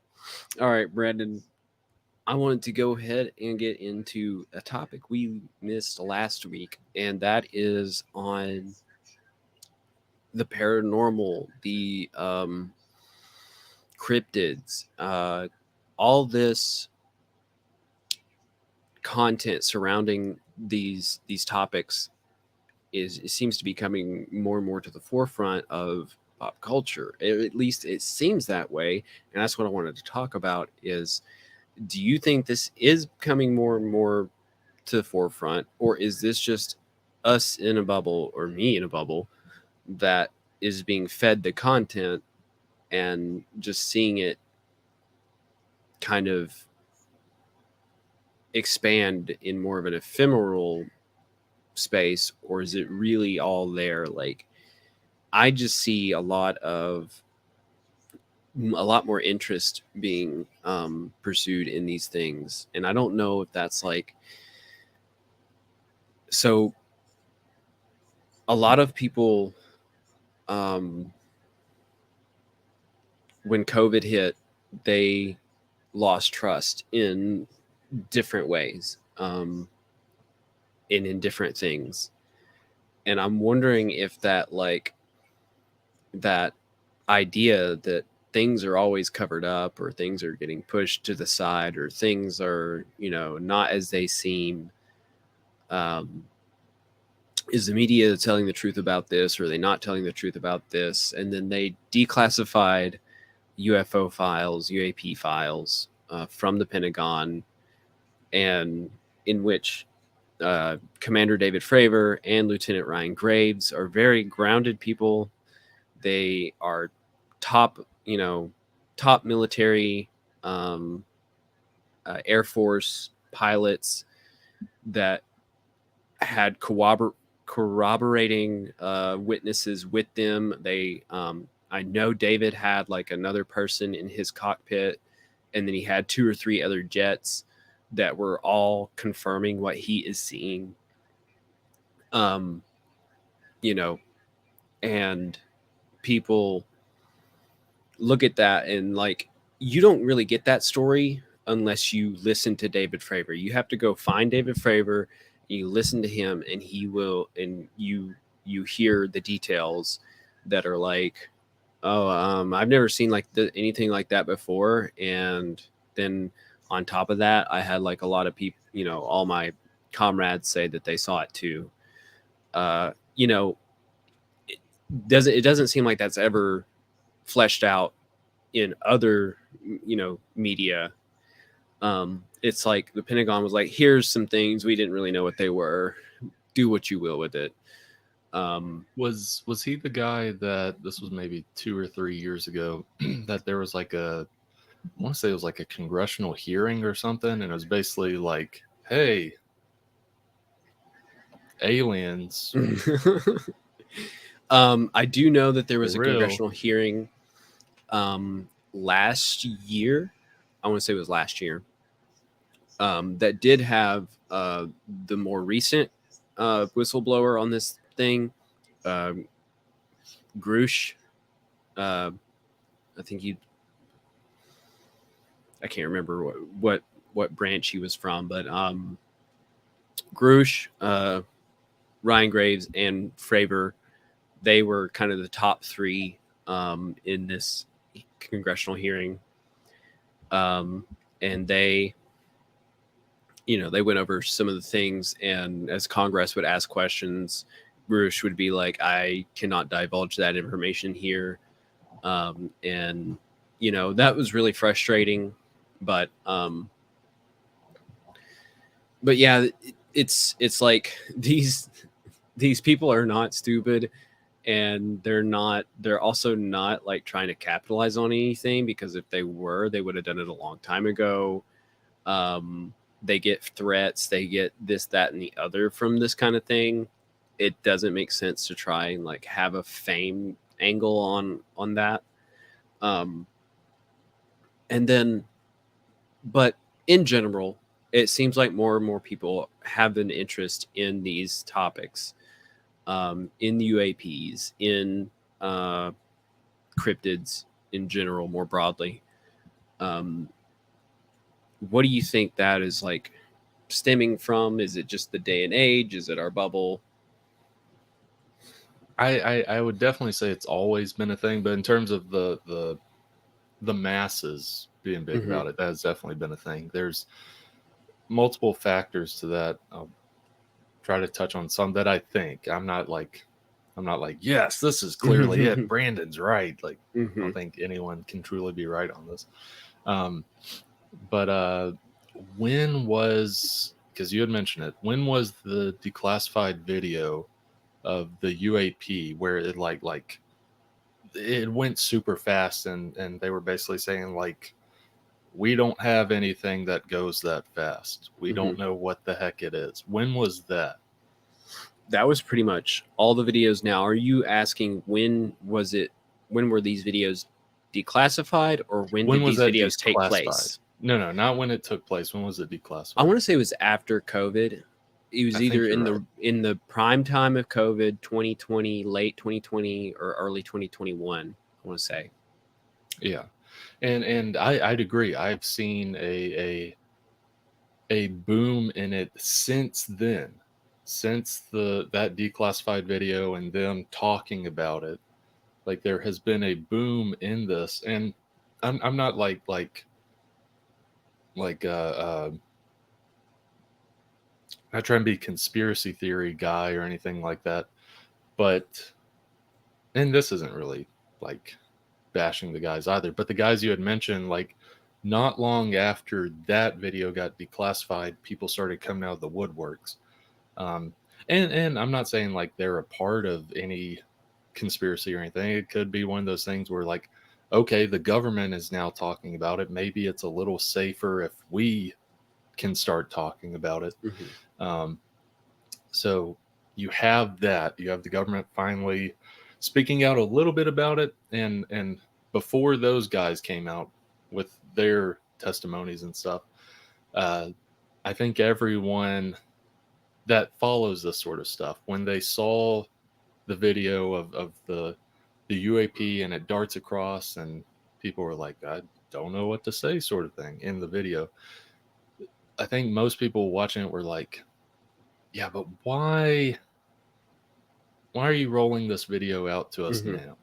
right, Brandon. I wanted to go ahead and get into a topic we missed last week, and that is on the paranormal, the cryptids, all this content surrounding these topics is it seems to be coming more and more to the forefront of pop culture. At least it seems that way, and that's what I wanted to talk about. Is do you think this is coming more and more to the forefront, or is this just us in a bubble or me in a bubble that is being fed the content and just seeing it kind of expand in more of an ephemeral space, or is it really all there? Like, I just see a lot more interest being pursued in these things, and I don't know if that's like so. A lot of people, um, when COVID hit, they lost trust in different ways, and in different things. And I'm wondering if that like that idea that things are always covered up or things are getting pushed to the side or things are, not as they seem, um, is the media telling the truth about this or are they not telling the truth about this? And then they declassified UFO files, UAP files, from the Pentagon, and in which Commander David Fravor and Lieutenant Ryan Graves are very grounded people. They are top, top military, um, Air Force pilots that had corroborating witnesses with them. I know David had like another person in his cockpit, and then he had two or three other jets that were all confirming what he is seeing. Um, you know, and people look at that and like you don't really get that story unless you listen to David Fravor. You have to go find David Fravor, you listen to him, and he will, and you hear the details that are like, oh, I've never seen like anything like that before. And then on top of that, I had like a lot of people, all my comrades say that they saw it too. Uh, you know, it doesn't seem like that's ever fleshed out in other media. It's like the Pentagon was like, here's some things we didn't really know what they were, do what you will with it. Was he the guy that this was maybe 2 or 3 years ago that there was like I want to say it was like a congressional hearing or something, and it was basically like, hey, aliens I do know that there for was a real. congressional hearing last year. I want to say it was last year, that did have the more recent whistleblower on this thing, um, Grush. Uh, I think I can't remember what branch he was from, but Grush, Ryan Graves, and Fravor, they were kind of the top three in this congressional hearing, and they went over some of the things, and as Congress would ask questions, Grush would be like, I cannot divulge that information here. And that was really frustrating, but yeah, it's like these people are not stupid, and they're also not like trying to capitalize on anything, because if they were, they would have done it a long time ago. They get threats, they get this, that, and the other from this kind of thing. It doesn't make sense to try and like have a fame angle on that. um and then but in general, it seems like more and more people have an interest in these topics, in UAPs, in uh, cryptids in general, more broadly. Um, what do you think that is like stemming from? Is it just the day and age? Is it our bubble? I would definitely say it's always been a thing, but in terms of the masses being big Mm-hmm. about it, that has definitely been a thing. There's multiple factors to that. try to touch on some that I think I'm not like yes, this is clearly it. Brandon's right. Like I don't think anyone can truly be right on this. Um, but when was, because you had mentioned it, when was the declassified video of the UAP where it like it went super fast and they were basically saying like we don't have anything that goes that fast. We don't know what the heck it is. When was that? That was pretty much all the videos. Now, are you asking when was it? When were these videos declassified, or when When did was these that videos take declassified? place? No, not when it took place. When was it declassified? I want to say it was after COVID. It was I either think you're right. in the prime time of COVID, 2020, late 2020, or early 2021. I want to say. Yeah, and I'd agree. I've seen a boom in it since then, since that declassified video and them talking about it. Like there has been a boom in this, and I'm not like not trying to be conspiracy theory guy or anything like that, but and this isn't really like bashing the guys either, but the guys you had mentioned, like not long after that video got declassified, people started coming out of the woodworks. Um, and I'm not saying like they're a part of any conspiracy or anything. It could be one of those things where like, okay, the government is now talking about it. Maybe it's a little safer if we can start talking about it. Um, so you have that. You have the government finally speaking out a little bit about it, and before those guys came out with their testimonies and stuff, uh, I think everyone that follows this sort of stuff, when they saw the video of the UAP and it darts across, and people were like, I don't know what to say, sort of thing in the video. I think most people watching it were like, yeah, but why are you rolling this video out to us now?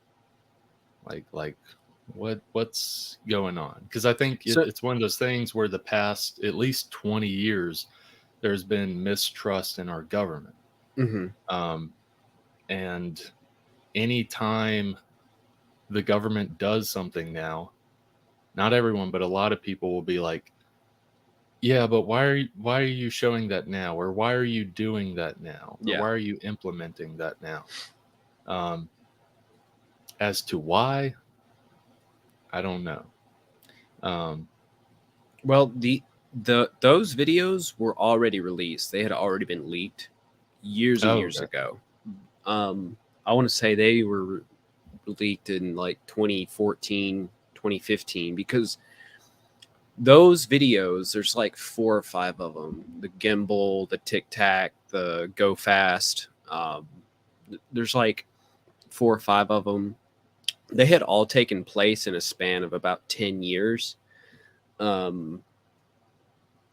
Like what's going on? Because I think So, it's one of those things where the past at least 20 years there's been mistrust in our government. Um, and anytime the government does something now, not everyone, but a lot of people will be like, yeah, but why are you showing that now? Or why are you doing that now? Or yeah. why are you implementing that now? Um, as to why, I don't know. Um, Well, those videos were already released. They had already been leaked years and oh, years okay. ago. I want to say they were leaked in like 2014, 2015, because those videos, there's like 4 or 5 of them: the gimbal, the tic tac, the go fast. There's like 4 or 5 of them. They had all taken place in a span of about 10 years, um,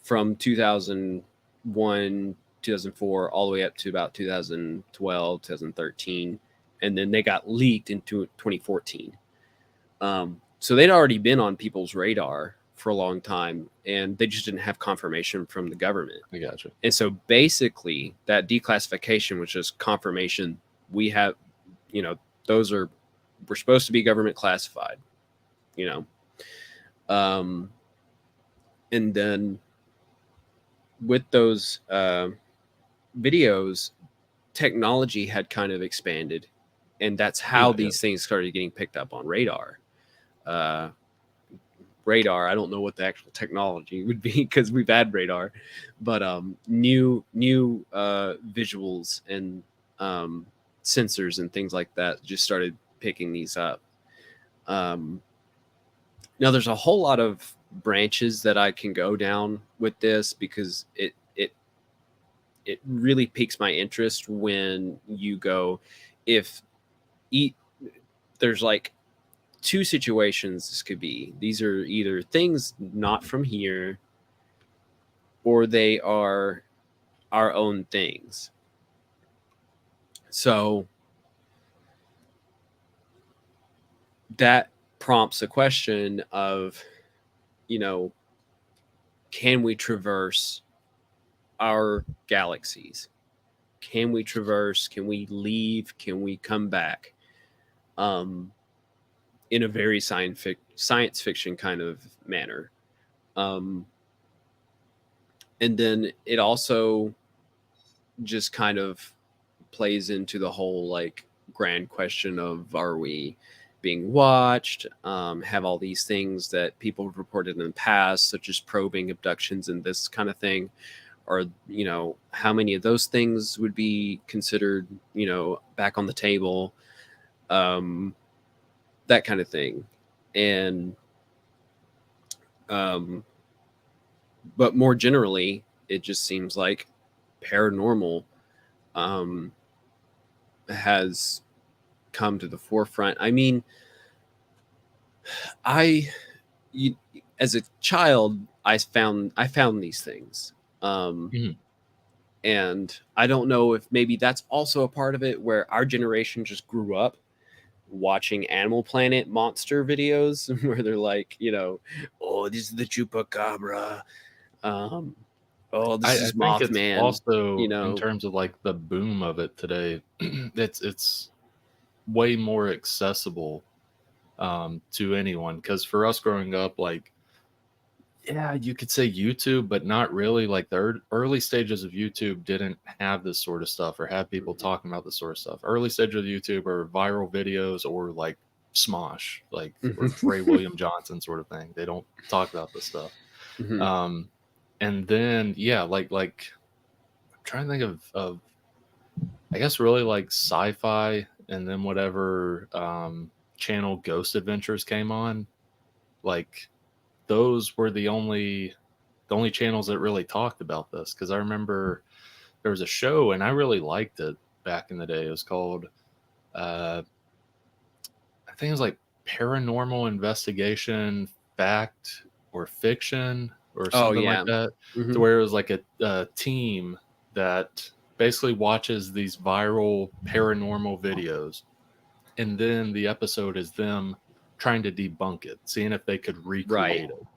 from 2001, 2004, all the way up to about 2012, 2013. And then they got leaked into 2014. So they'd already been on people's radar for a long time, and they just didn't have confirmation from the government. I gotcha. And so basically, that declassification was just confirmation. We have, those we're supposed to be government classified, you know. And then with those videos, technology had kind of expanded, and that's how Yeah. these things started getting picked up on radar. Uh, Radar, I don't know what the actual technology would be because we've had radar, but new visuals and sensors and things like that just started picking these up. Um, Now there's a whole lot of branches that I can go down with this, because it really piques my interest when you go, if eat there's like 2 situations this could be. These are either things not from here, or they are our own things. So that prompts a question of, you know, can we traverse our galaxies? can we traverse, can we leave, can we come back, in a very science fiction kind of manner. um, and then it also just kind of plays into the whole like grand question of, are we being watched? Have all these things that people have reported in the past, such as probing, abductions, and this kind of thing, or how many of those things would be considered back on the table, um, that kind of thing. And um, but more generally, it just seems like paranormal um, has come to the forefront. I mean, I you, as a child, I found these things, um, Mhm. and I don't know if maybe that's also a part of it, where our generation just grew up watching Animal Planet monster videos, where they're like, oh, this is the chupacabra, um, oh, this I is think it's Mothman, you also in know. terms of like the boom of it today, it's way more accessible to anyone. Because for us growing up, like, yeah, you could say YouTube, but not really. Like the early stages of YouTube didn't have this sort of stuff or have people Mhm. talking about this sort of stuff. Early stages of YouTube are viral videos or like Smosh, like or Ray William Johnson sort of thing. They don't talk about this stuff. Mhm. Um, and then yeah, like I'm trying to think of I guess really like sci-fi, and then whatever channel Ghost Adventures came on, like those were the only channels that really talked about this. Because I remember there was a show and I really liked it back in the day. It was called uh, I think it was like Paranormal Investigation Fact or Fiction or Oh something like yeah. that, to Hmm. where it was like a team that basically watches these viral paranormal videos, and then the episode is them trying to debunk it, seeing if they could Right. recreate it.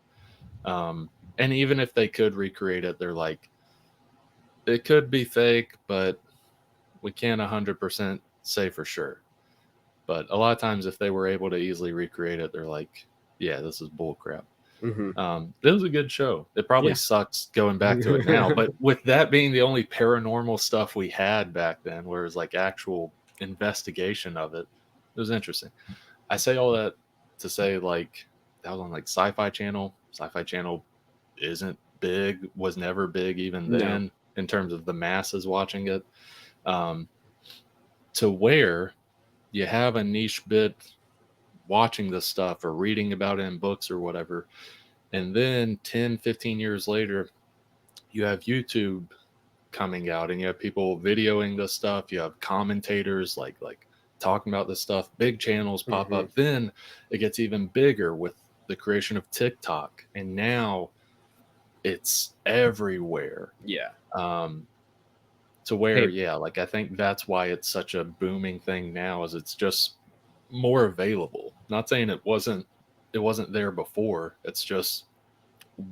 And even if they could recreate it, they're like, it could be fake, but we can't 100% say for sure. But a lot of times, if they were able to easily recreate it, they're like, yeah, this is bullcrap. Hmm. It was a good show. It probably Yeah. sucks going back to it now, but with that being the only paranormal stuff we had back then, where it was like actual investigation of it, it was interesting. I say all that to say, like, that was on like Sci-Fi Channel. Sci-Fi Channel isn't big, was never big even No. then in terms of the masses watching it. Um, to where you have a niche bit watching this stuff or reading about it in books or whatever. And then 10, 15 years later, you have YouTube coming out and you have people videoing this stuff. You have commentators like talking about this stuff. Big channels pop Hmm. up. Then it gets even bigger with the creation of TikTok. And now it's everywhere. Yeah. Um, to where, Hey. yeah, like I think that's why it's such a booming thing now, is it's just more available. Not saying it wasn't there before. It's just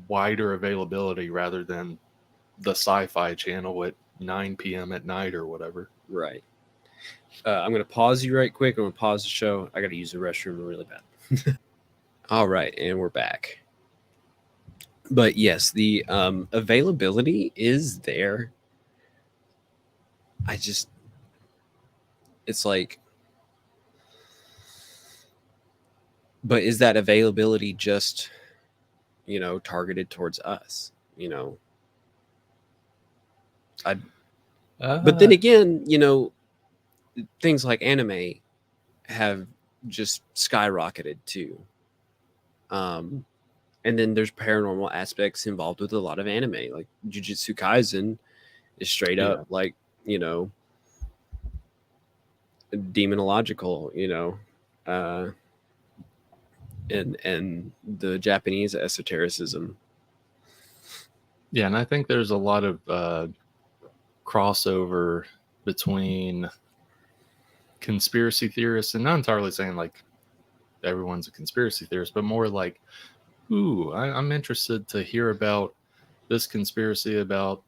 wider availability rather than the Sci-Fi Channel at 9 p.m. at night or whatever. Right. I'm gonna pause you right quick. I'm gonna pause the show. I gotta use the restroom really bad. All right, and we're back. But yes, the availability is there. I just, it's like, but is that availability just targeted towards us? I. But then Uh, again, things like anime have just skyrocketed too. Um, and then there's paranormal aspects involved with a lot of anime, like Jujutsu Kaisen is straight up yeah, like demonological, uh, and the Japanese esotericism. yeah, and I think there's a lot of crossover between conspiracy theorists, and not entirely saying like everyone's a conspiracy theorist, but more like, ooh, I'm interested to hear about this conspiracy about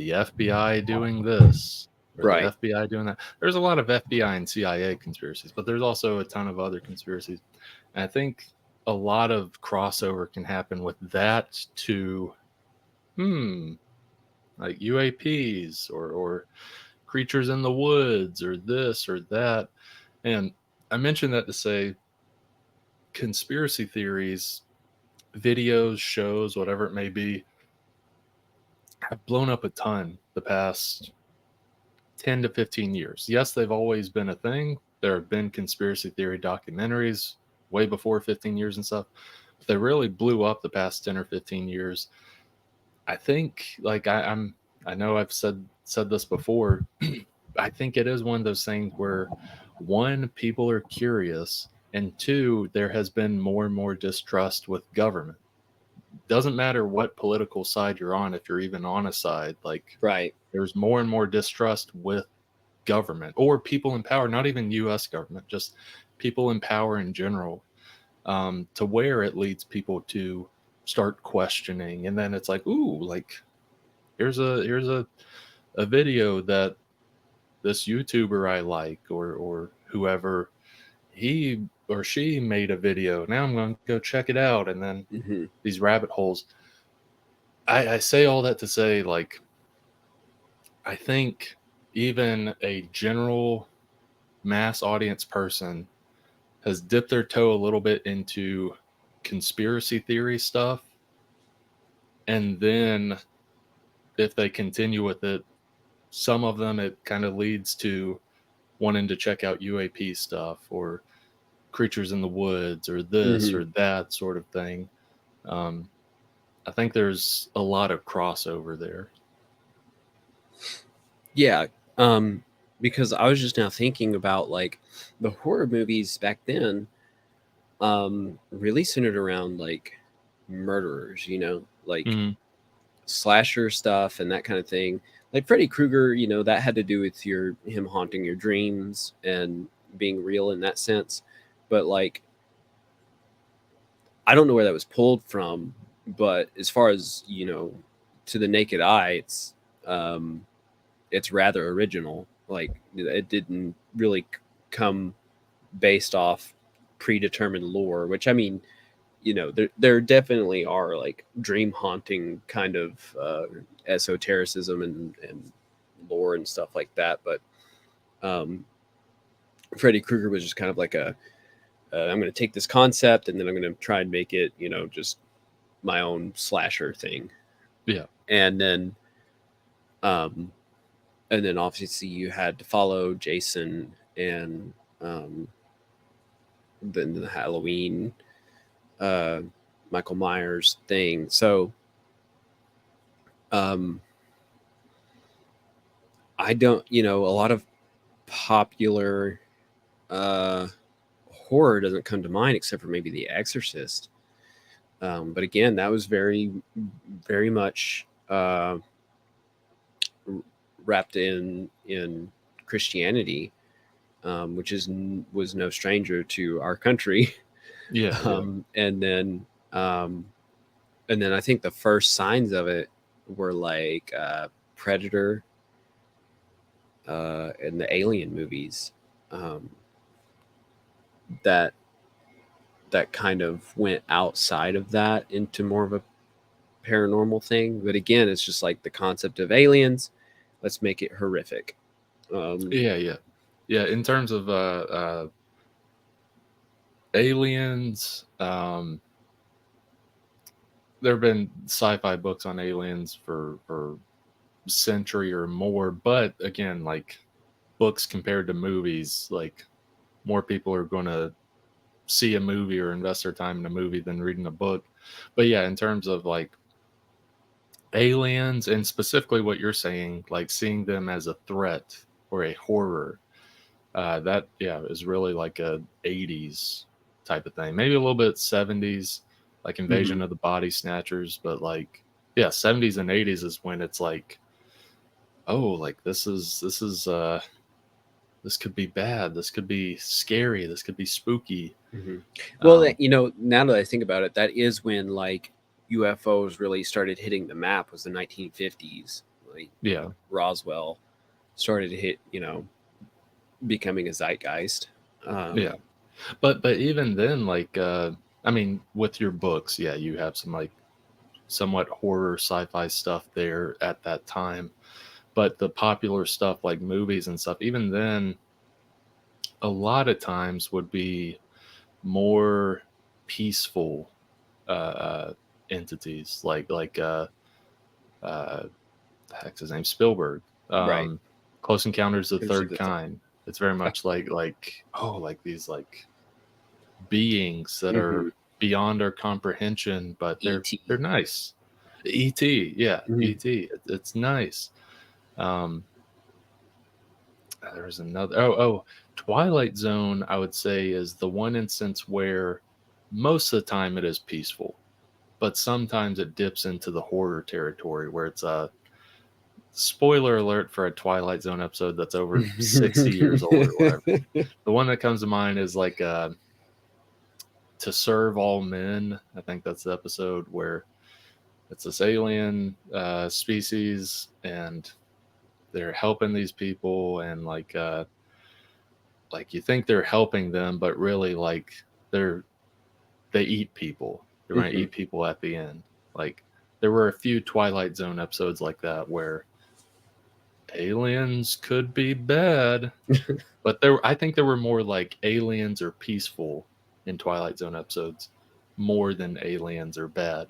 the FBI doing this or the Right. FBI doing that. There's a lot of FBI and CIA conspiracies, but there's also a ton of other conspiracies. And I think a lot of crossover can happen with that to, like UAPs or creatures in the woods or this or that. And I mentioned that to say conspiracy theories, videos, shows, whatever it may be, have blown up a ton the past 10 to 15 years. Yes, they've always been a thing. There have been conspiracy theory documentaries way before 15 years and stuff. But they really blew up the past 10 or 15 years. I think like I know I've said this before. I think it is one of those things where one, people are curious, and two, there has been more and more distrust with government. Doesn't matter what political side you're on, if you're even on a side, like Right. there's more and more distrust with government or people in power, not even US government, just people in power in general, to where it leads people to start questioning. And then it's like, ooh, like here's a video that this YouTuber I like or whoever, he or she made a video. Now I'm going to go check it out. And then Hmm. these rabbit holes. I say all that to say, like, I think even a general mass audience person has dipped their toe a little bit into conspiracy theory stuff. And then if they continue with it, some of them, it kind of leads to wanting to check out UAP stuff or creatures in the woods or this Hmm. or that sort of thing. Um, I think there's a lot of crossover there. Yeah. Because I was just now thinking about like the horror movies back then, really centered around like murderers, like Mm, slasher stuff and that kind of thing. Like Freddy Krueger, that had to do with him haunting your dreams and being real in that sense. But like I don't know where that was pulled from, but as far as, to the naked eye, um it's rather original. Like it didn't really come based off predetermined lore, which I mean, there definitely are like dream haunting kind of esotericism and lore and stuff like that. But um, Freddy Krueger was just kind of like I'm going to take this concept and then I'm going to try and make it, just my own slasher thing. yeah. And then, um, and then obviously you had to follow Jason and then the Halloween, uh, Michael Myers thing. So um, I don't, a lot of popular uh, horror doesn't come to mind except for maybe The Exorcist. But again, that was very, very much wrapped in Christianity, which was no stranger to our country. Yeah. Yeah. um, and then um, and then I think the first signs of it were like Predator and the Alien movies. Um, that that kind of went outside of that into more of a paranormal thing. But again, it's just like the concept of aliens. Let's make it horrific. Um, Yeah. Yeah. Yeah. In terms of aliens, there have been sci-fi books on aliens for a century or more, but again, like books compared to movies, like more people are going to see a movie or invest their time in a movie than reading a book. But yeah, in terms of like aliens and specifically what you're saying, like seeing them as a threat or a horror, that yeah is really like a 80s type of thing, maybe a little bit 70s, like Invasion mhm. of the Body Snatchers, but like yeah, 70s and 80s is when it's like, oh, like this could be bad, this could be scary, this could be spooky. Mhm. Well, um now that I think about it, that is when like UFOs really started hitting the map was the 1950s. Yeah. Roswell started to hit, becoming a zeitgeist. Yeah. But even then, like I mean, with your books, yeah, you have some like somewhat horror sci-fi stuff there at that time. But the popular stuff like movies and stuff, even then, a lot of times would be more peaceful entities, uh, the heck's his name, Spielberg. Right. Close Encounters of the There's Third the third. Kind. It's very much like oh, like these like beings that Mm-hmm. are beyond our comprehension, but E.T. they're nice. E.T. Yeah, Mm-hmm. E.T. It's nice. Um, there's another. Oh, Twilight Zone. I would say is the one instance where most of the time it is peaceful, but sometimes it dips into the horror territory where it's a spoiler alert for a Twilight Zone episode that's over 60 years old or whatever. The one that comes to mind is like To Serve All Men. I think that's the episode where it's this alien species and they're helping these people and like you think they're helping them, but really like they're they eat people. They're going to Mm-hmm. eat people at the end. Like there were a few Twilight Zone episodes like that where aliens could be bad, but I think there were more like aliens are peaceful in Twilight Zone episodes more than aliens are bad.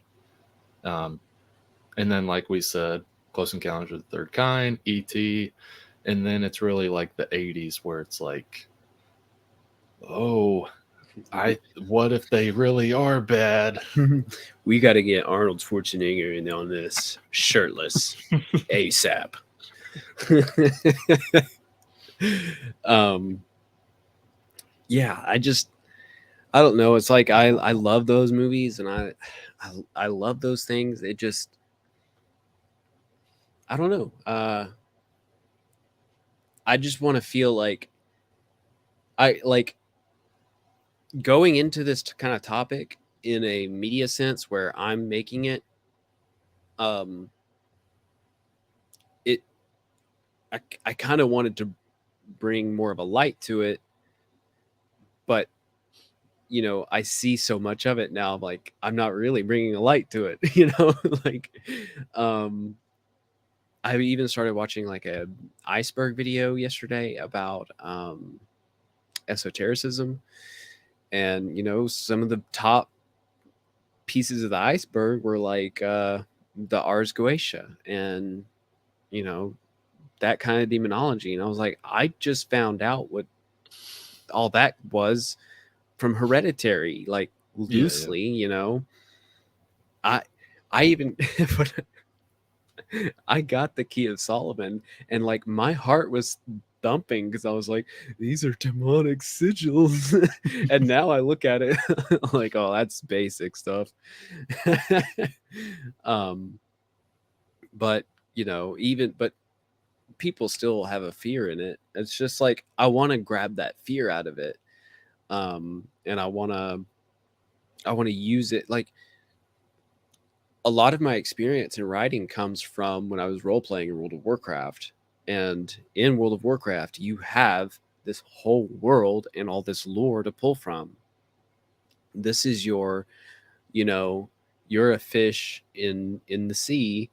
Um, and then like we said, Close Encounters of the Third Kind, E.T., and then it's really like the 80s where it's like, oh, I what if they really are bad? We got to get Arnold Schwarzenegger in on this shirtless ASAP. um, yeah, I don't know. It's like I love those movies and I love those things. It just I don't know. I just want to feel like I like going into this kind of topic in a media sense where I'm making it. Um, it I kind of wanted to bring more of a light to it, but I see so much of it now. Like I'm not really bringing a light to it. Like um, I even started watching like a iceberg video yesterday about esotericism, and some of the top pieces of the iceberg were like the Ars Goetia and you know that kind of demonology, and I was like, I just found out what all that was from Hereditary, like Yeah, yeah. loosely. I I even I got the Key of Solomon, and like my heart was thumping because I was like, these are demonic sigils. And now I look at it like, oh, that's basic stuff. um, but even but people still have a fear in it. It's just like I want to grab that fear out of it. And I want to use it like a lot of my experience in writing comes from when I was role playing in World of Warcraft. And in World of Warcraft, you have this whole world and all this lore to pull from. This is you know, you're a fish in the sea,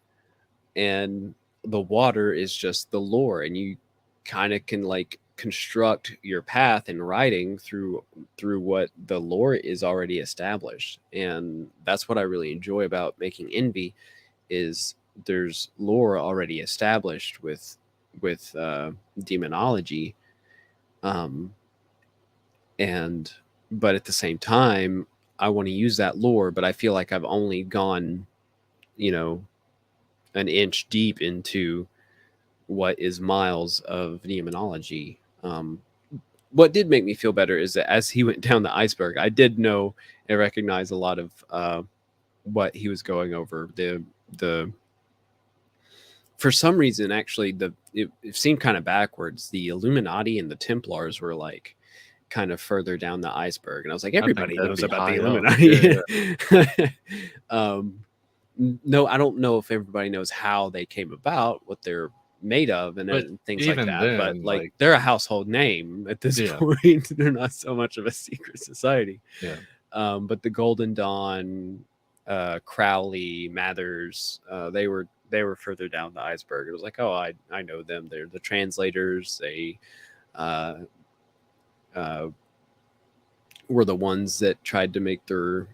and the water is just the lore, and you kind of can like construct your path in writing through what the lore is already established. And that's what I really enjoy about making Envy is there's lore already established with demonology, um and but at the same time I want to use that lore, but I feel like I've only gone you know an inch deep into what is miles of demonology. What did make me feel better is that as he went down the iceberg, I did know and recognize a lot of what he was going over. The For some reason, actually, it seemed kind of backwards. The Illuminati and the Templars were like kind of further down the iceberg, and I was like, I think everybody that'd knows be about the high up. Yeah, Illuminati. yeah. um, no, I don't know if everybody knows how they came about, what they're made of, and But things like even that. But then, like, like, they're a household name at this yeah, point. They're not so much of a secret society. yeah, But the Golden Dawn, Crowley, Mathers, they were further down the iceberg. It was like, oh, I know them. They're the translators. They uh, uh, were the ones that tried to make their,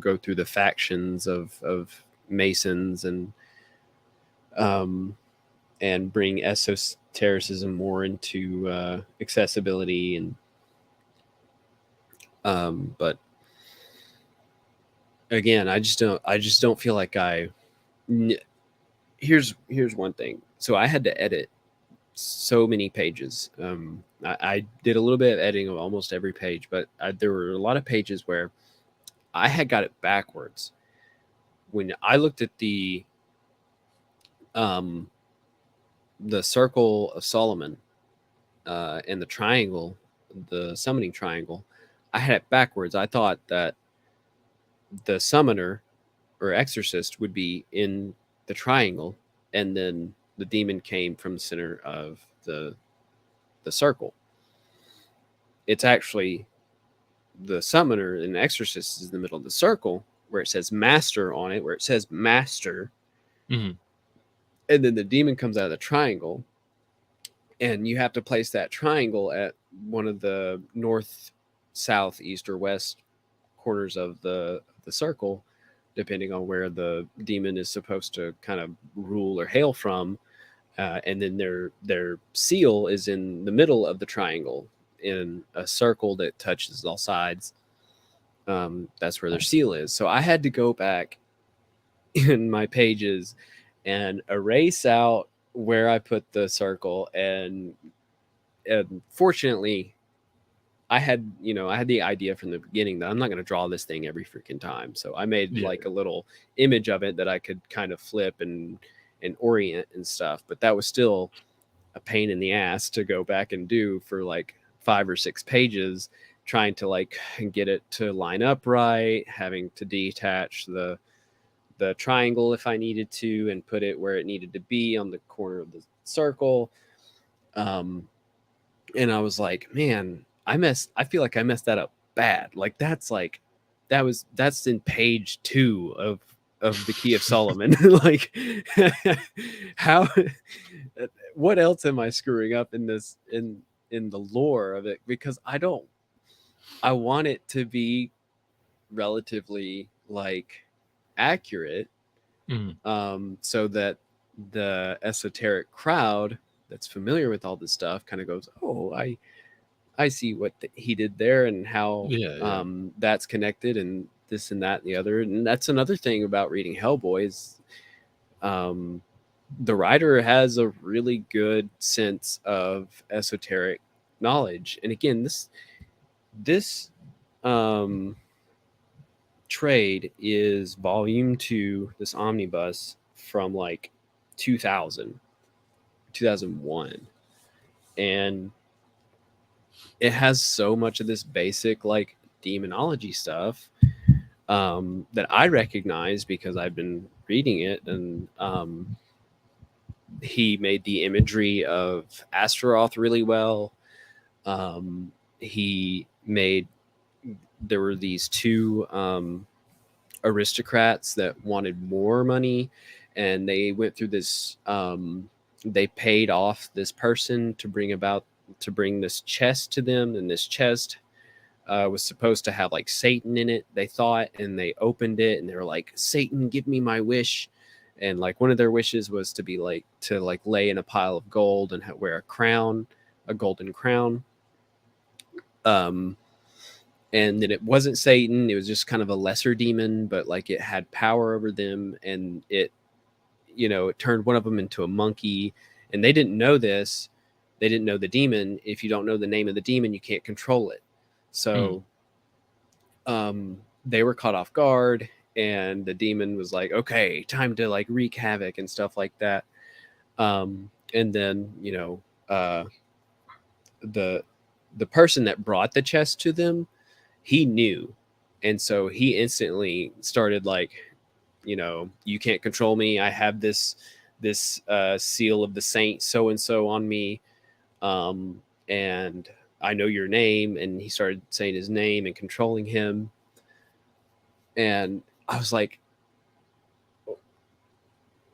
go through the factions of Masons, um, and bring esotericism more into accessibility. And but again, I just don't feel like here's one thing. So I had to edit so many pages. I did a little bit of editing of almost every page, but there were a lot of pages where I had got it backwards. When I looked at um, the circle of Solomon, and the triangle, the summoning triangle, I had it backwards. I thought that the summoner or exorcist would be in the triangle, and then the demon came from the center of the circle. It's actually the summoner and exorcist is in the middle of the circle, where it says master on it, where it says master, hmm, and then the demon comes out of the triangle, and you have to place that triangle at one of the north, south, east, or west corners of the circle, depending on where the demon is supposed to kind of rule or hail from. And then their seal is in the middle of the triangle in a circle that touches all sides. That's where their seal is. So I had to go back in my pages and erase out where I put the circle. And fortunately, I had the idea from the beginning that I'm not going to draw this thing every freaking time. So I made yeah, like a little image of it that I could kind of flip and orient and stuff. But that was still a pain in the ass to go back and do for like 5 or 6 pages, trying to like get it to line up right, having to detach the triangle if I needed to and put it where it needed to be on the corner of the circle. Um, and I was like, man, I feel like I messed that up bad. Like that's in page 2 of the Key of Solomon. Like, how what else am I screwing up in this in the lore of it? Because I want it to be relatively like accurate, hmm, so that the esoteric crowd that's familiar with all this stuff kind of goes, oh, I see what he did there and how yeah, yeah, that's connected and this and that and the other. And that's another thing about reading Hellboy is, um, the writer has a really good sense of esoteric knowledge. And again, this um, trade is volume 2, this omnibus from like 2000, 2001, and it has so much of this basic like demonology stuff, that I recognize because I've been reading it. And he made the imagery of Astaroth really well. He made There were these two aristocrats that wanted more money, and they went through this. They paid off this person to bring this chest to them, and this chest was supposed to have like Satan in it, they thought, and they opened it and they were like, Satan, give me my wish. And like one of their wishes was to like lay in a pile of gold and wear a crown, a golden crown. Um, and then it wasn't Satan, it was just kind of a lesser demon, but like it had power over them, and it turned one of them into a monkey. And they didn't know this. They didn't know the demon. If you don't know the name of the demon, you can't control it. hmm, So they were caught off guard, and the demon was like, okay, time to like wreak havoc and stuff like that. And then the the person that brought the chest to them, he knew, and so he instantly started like you can't control me. I have this seal of the saint so and so on me, and I know your name. And he started saying his name and controlling him, and I was like,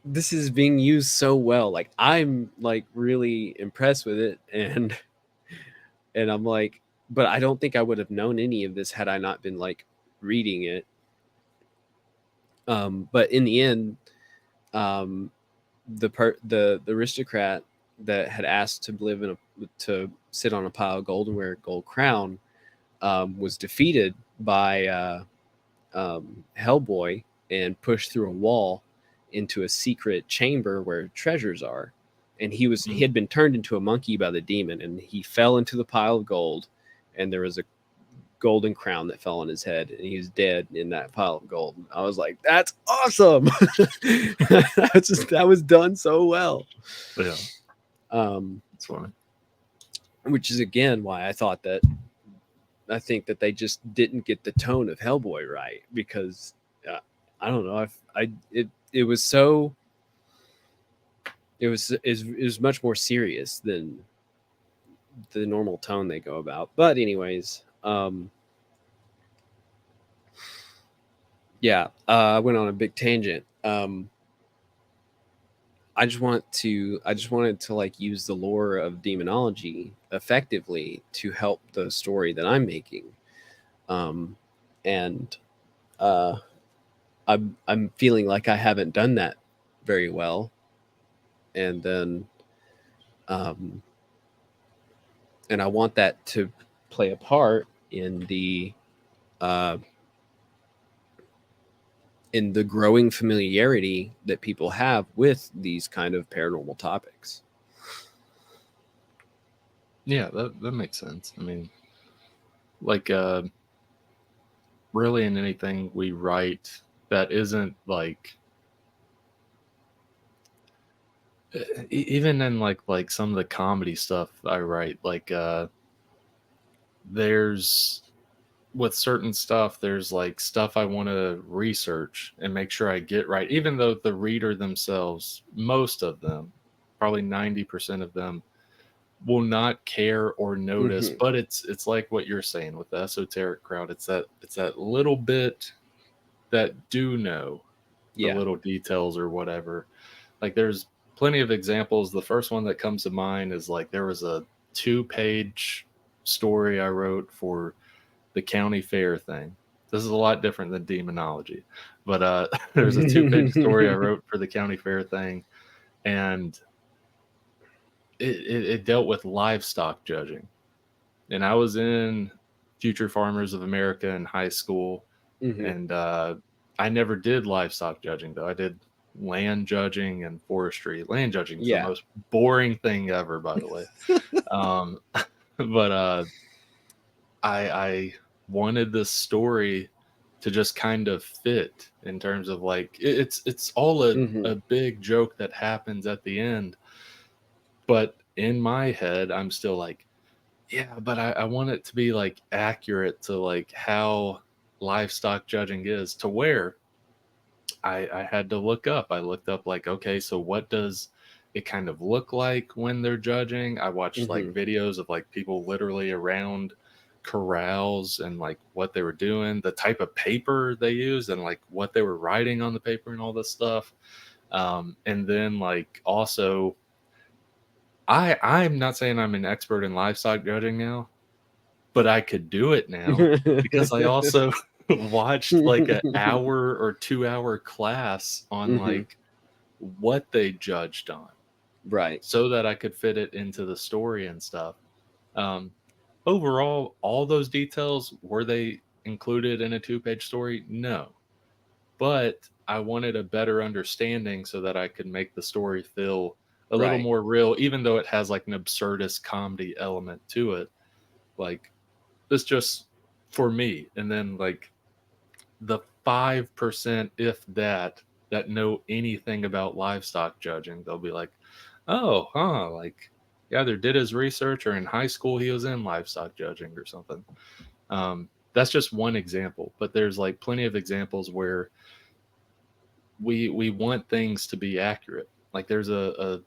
this is being used so well. Like I'm like really impressed with it, and I'm like, but I don't think I would have known any of this had I not been like reading it. But in the end, um, the aristocrat that had asked to live in to sit on a pile of gold and wear a gold crown, was defeated by Hellboy and pushed through a wall into a secret chamber where treasures are. And he Mm. had been turned into a monkey by the demon, and he fell into the pile of gold, and there was a golden crown that fell on his head, and he was dead in that pile of gold. I was like, that's awesome. That was done so well. Yeah, Um, it's funny. which is again why I think that they just didn't get the tone of Hellboy right, because I don't know. It was so it was much more serious than the normal tone they go about. But anyways, yeah, I went on a big tangent. I just wanted to like use the lore of demonology effectively to help the story that I'm making. And uh, I'm feeling like I haven't done that very well, and then um, and I want that to play a part uh, in the growing familiarity that people have with these kind of paranormal topics. Yeah, that makes sense. I mean, like really in anything we write that isn't like even in like some of the comedy stuff I write, like there's with certain stuff, there's like stuff I want to research and make sure I get right, even though the reader themselves, most of them, probably 90% of them, will not care or notice. Mm-hmm. But it's like what you're saying with the esoteric crowd. It's that little bit that do know the Yeah. little details or whatever. Like there's plenty of examples. The first one that comes to mind is like there was a 2-page story I wrote for the county fair thing. This is a lot different than demonology, but there's a 2-page story I wrote for the county fair thing, and it dealt with livestock judging. And I was in Future Farmers of America in high school, Mm-hmm. and I never did livestock judging though. I did land judging and forestry. Land judging is the Yeah. most boring thing ever, by the way. Um, but I wanted this story to just kind of fit in terms of like it's all Mm-hmm. a big joke that happens at the end, but in my head I'm still like, yeah, but I want it to be like accurate to like how livestock judging is, to where I had to look up. I looked up like, okay, so what does it kind of look like when they're judging? I watched like Mm-hmm. videos of like people literally around corrals and like what they were doing, the type of paper they used, and like what they were writing on the paper and all this stuff. And then like also, I'm not saying I'm an expert in livestock judging now, but I could do it now because I also watched like an hour or 2 hour class on Mm-hmm. like what they judged on Right. so that I could fit it into the story and stuff. Um, Overall, all those details, were they included in a 2-page story? No. But I wanted a better understanding so that I could make the story feel a little Right. more real, even though it has like an absurdist comedy element to it. Like, this just for me. And then like the 5%, if that know anything about livestock judging, they'll be like, oh, huh, like he either did his research or in high school he was in livestock judging or something. That's just one example, but there's like plenty of examples where we want things to be accurate. Like there's a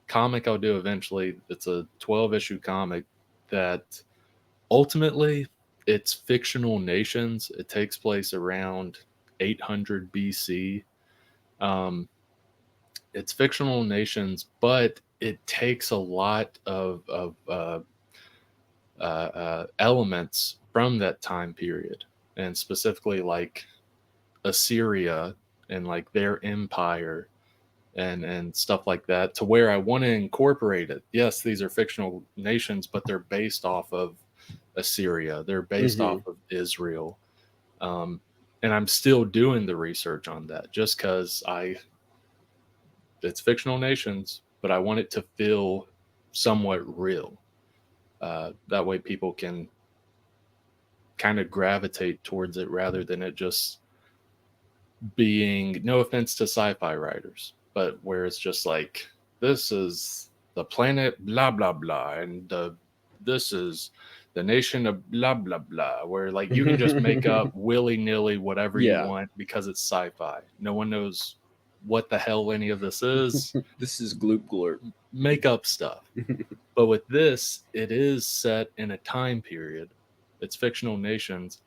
comic I'll do eventually. It's a 12-issue comic that ultimately it's fictional nations. It takes place around 800 BC. Um, it's fictional nations, but it takes a lot of elements from that time period, and specifically like Assyria and like their empire and stuff like that, to where I want to incorporate it. Yes, these are fictional nations, but they're based off of Assyria. They're based Mm-hmm. off of Israel. Um, and I'm still doing the research on that just because it's fictional nations, but I want it to feel somewhat real. That way people can kind of gravitate towards it rather than it just being, no offense to sci-fi writers, but where it's just like, this is the planet blah blah blah, and this is the nation of blah blah blah, where like you can just make up willy-nilly whatever you Yeah. want because it's sci-fi. No one knows what the hell any of this is. This is gloop glorp. Make up stuff. But with this, it is set in a time period. It's fictional nations,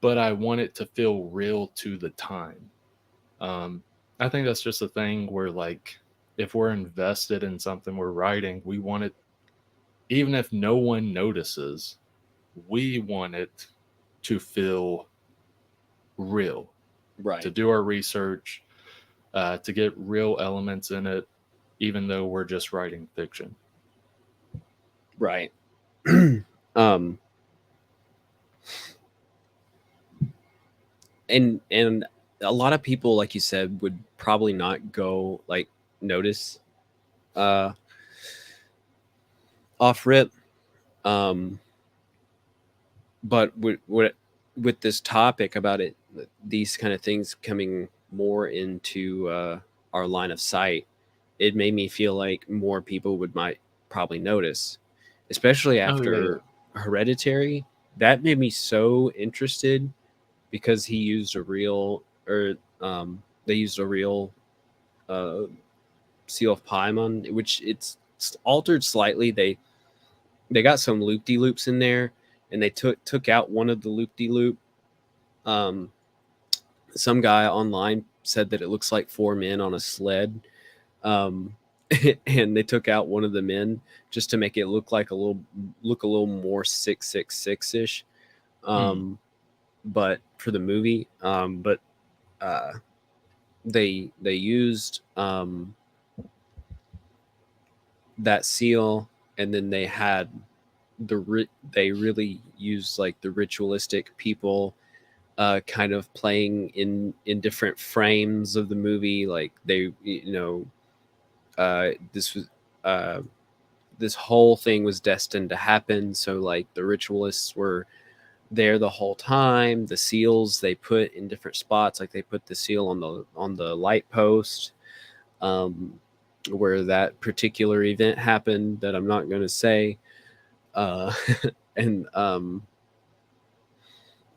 but I want it to feel real to the time. Um, I think that's just a thing where, like, if we're invested in something we're writing, we want it, even if no one notices, we want it to feel real, to Right. do our research, to get real elements in it, even though we're just writing fiction. Right. um and a lot of people, like you said, would probably not go like notice uh off rip. Um but with this topic about it, these kind of things coming more into our line of sight, it made me feel like more people would might probably notice, especially Oh, yeah, after yeah. Hereditary. That made me so interested because he used a real, or they used a real uh, seal of Paimon, which it's altered slightly. They got some loop de loops in there, and they took out one of the loop de loop. Um, some guy online said that it looks like four men on a sled, um, and they took out one of the men just to make it look a little more 666 ish. Hmm. But for the movie, but uh, they used that seal, and then they had they really used like the ritualistic people kind of playing in different frames of the movie. Like they, this was uh, this whole thing was destined to happen. So like the ritualists were there the whole time. The seals they put in different spots. Like they put the seal on the light post, um, where that particular event happened that I'm not going to say. Uh, and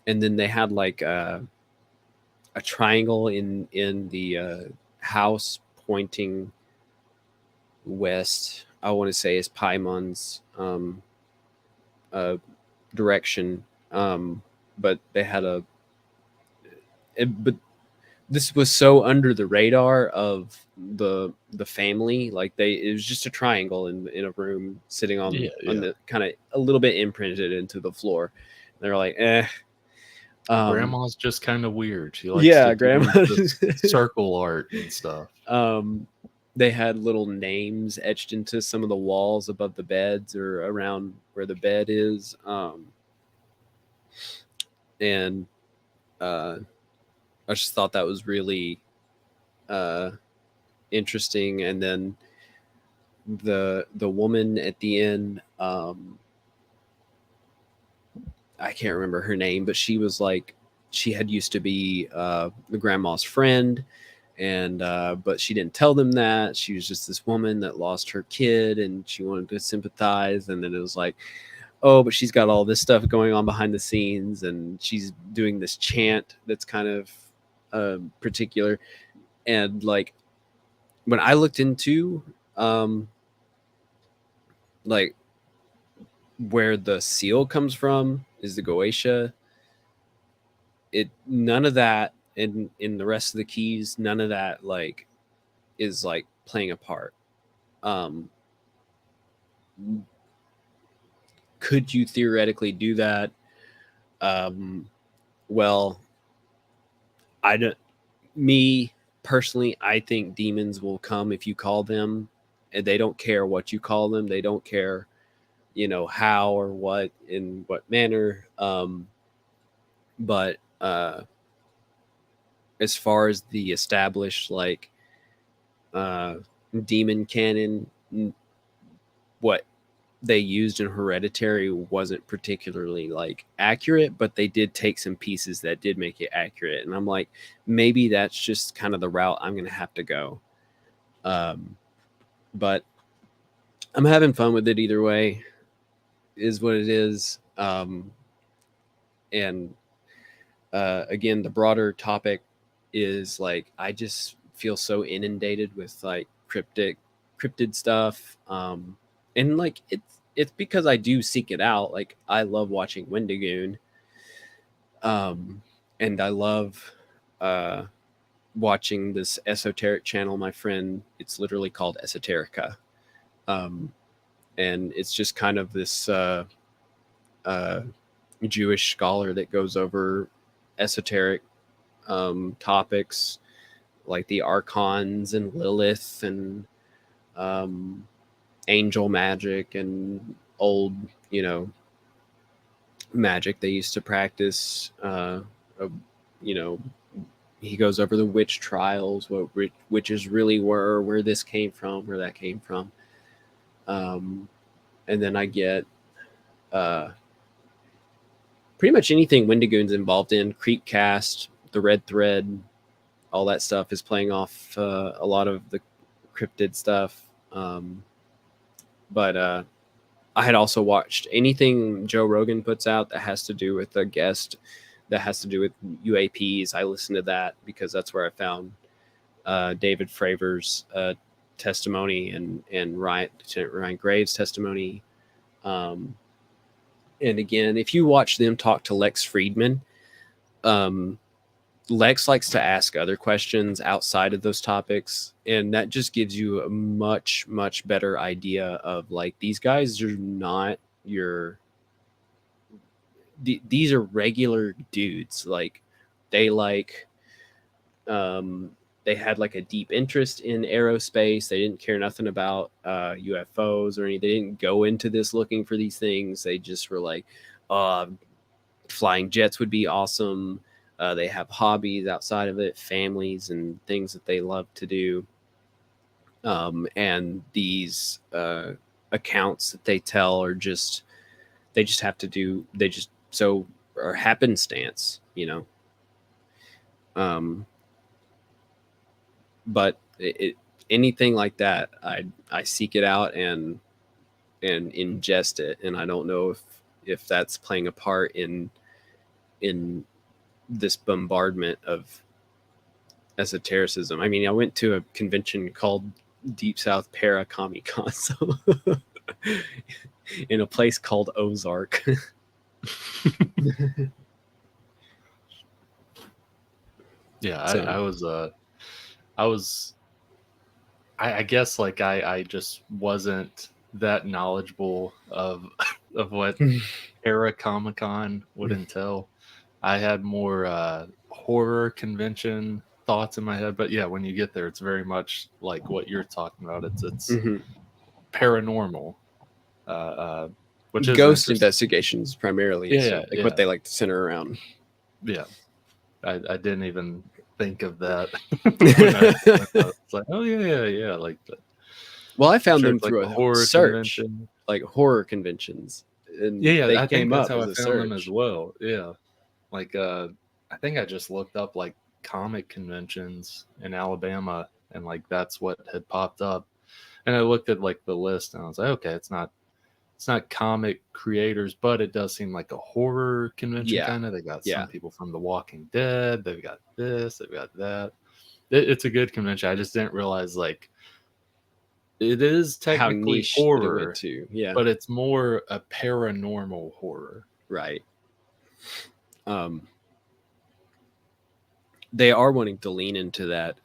and then they had like a triangle in the house pointing west. I want to say is Paimon's uh, direction, but they had but this was so under the radar of the family. Like it was just a triangle in a room sitting Yeah, on yeah. the kind of a little bit imprinted into the floor. They're like, eh. Um, Grandma's just kind of weird. She likes to yeah, do grandma. the circle art and stuff. um, they had little names etched into some of the walls above the beds or around where the bed is. And I just thought that was really uh, interesting. And then the woman at the end, I can't remember her name, but she was like, she had used to be the grandma's friend, and but she didn't tell them that she was just this woman that lost her kid, and she wanted to sympathize. And then it was like, oh, but she's got all this stuff going on behind the scenes, and she's doing this chant that's kind of particular. And like when I looked into like where the seal comes from is the Goetia. It none of that in the rest of the keys, none of that like is like playing a part. Um, could you theoretically do that? Um, well, I don't. Me personally, I think demons will come if you call them, and they don't care what you call them. They don't care, how or what in what manner. But as far as the established like uh, demon canon, what they used in Hereditary wasn't particularly like accurate, but they did take some pieces that did make it accurate. And I'm like, maybe that's just kind of the route I'm going to have to go. But I'm having fun with it either way, is what it is. And again, the broader topic is like, I just feel so inundated with like cryptid stuff. And like, it's because I do seek it out. Like I love watching Wendigoon. And I love uh, watching this esoteric channel. My friend, it's literally called Esoterica, and it's just kind of this uh, Jewish scholar that goes over esoteric topics like the archons and Lilith and um, angel magic and old, magic they used to practice. You know, he goes over the witch trials, what witches really were, where this came from, where that came from. Um, and then I get pretty much anything Wendigoon's involved in, Creepcast, the Red Thread, all that stuff is playing off a lot of the cryptid stuff. But I had also watched anything Joe Rogan puts out that has to do with a guest, that has to do with UAPs. I listened to that because that's where I found David Fravor's testimony and Lieutenant Ryan Graves' testimony. Um, and again, if you watch them talk to Lex Friedman, um, Lex likes to ask other questions outside of those topics, and that just gives you a much, much better idea of like these guys are not your. These are regular dudes. Like they like they had like a deep interest in aerospace. They didn't care nothing about UFOs or anything. They didn't go into this looking for these things. They just were like, uh, flying jets would be awesome. They have hobbies outside of it, families and things that they love to do. And these accounts that they tell are just, they just have to do, they just so are happenstance. Um, but anything like that, I seek it out and ingest it, and I don't know if that's playing a part in this bombardment of esotericism. I mean, I went to a convention called Deep South Para Comic Con, so in a place called Ozark. Yeah, So, I guess like I just wasn't that knowledgeable of of what era Comic Con would entail. I had more horror convention thoughts in my head, but yeah, when you get there, it's very much like what you're talking about. It's mhm. paranormal, uh, uh, which is Ghost interesting. investigations primarily is Yeah, like what they like to center around. yeah. I didn't even think of that. It's like, oh yeah, like Well, I I'm found sure them it's like through a a horror search, convention. like horror conventions, and Yeah, they I think came that's up how as I a found them as search. well. Yeah. Like I think I just looked up like comic conventions in Alabama and like that's what had popped up. And I looked at like the list and I was like, okay, it's comic creators, but it does seem like a horror convention Yeah. kind of. They got Yeah. some people from The Walking Dead. They've got this. They've got that. It's a good convention. I just didn't realize like it is How technically niche that it went horror, to. Yeah. but it's more a paranormal horror. Right. Um, they are wanting to lean into that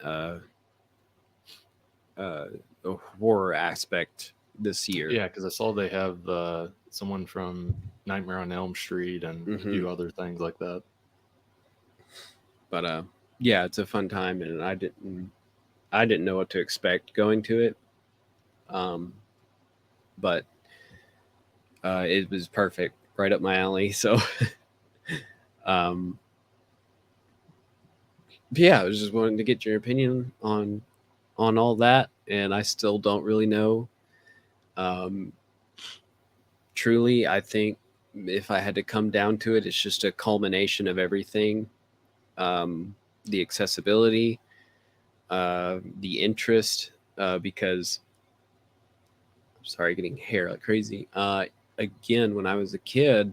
horror aspect this year. Yeah, because I saw they have someone from Nightmare on Elm Street and a few other things like that. But yeah, it's a fun time, and I didn't know what to expect going to it. But it was perfect, right up my alley. So, um, yeah, I was just wanting to get your opinion on all that, and I still don't really know. Um, truly, I think if I had to come down to it, it's just a culmination of everything: the accessibility, the interest, because sorry, getting hair like crazy. Again, when I was a kid,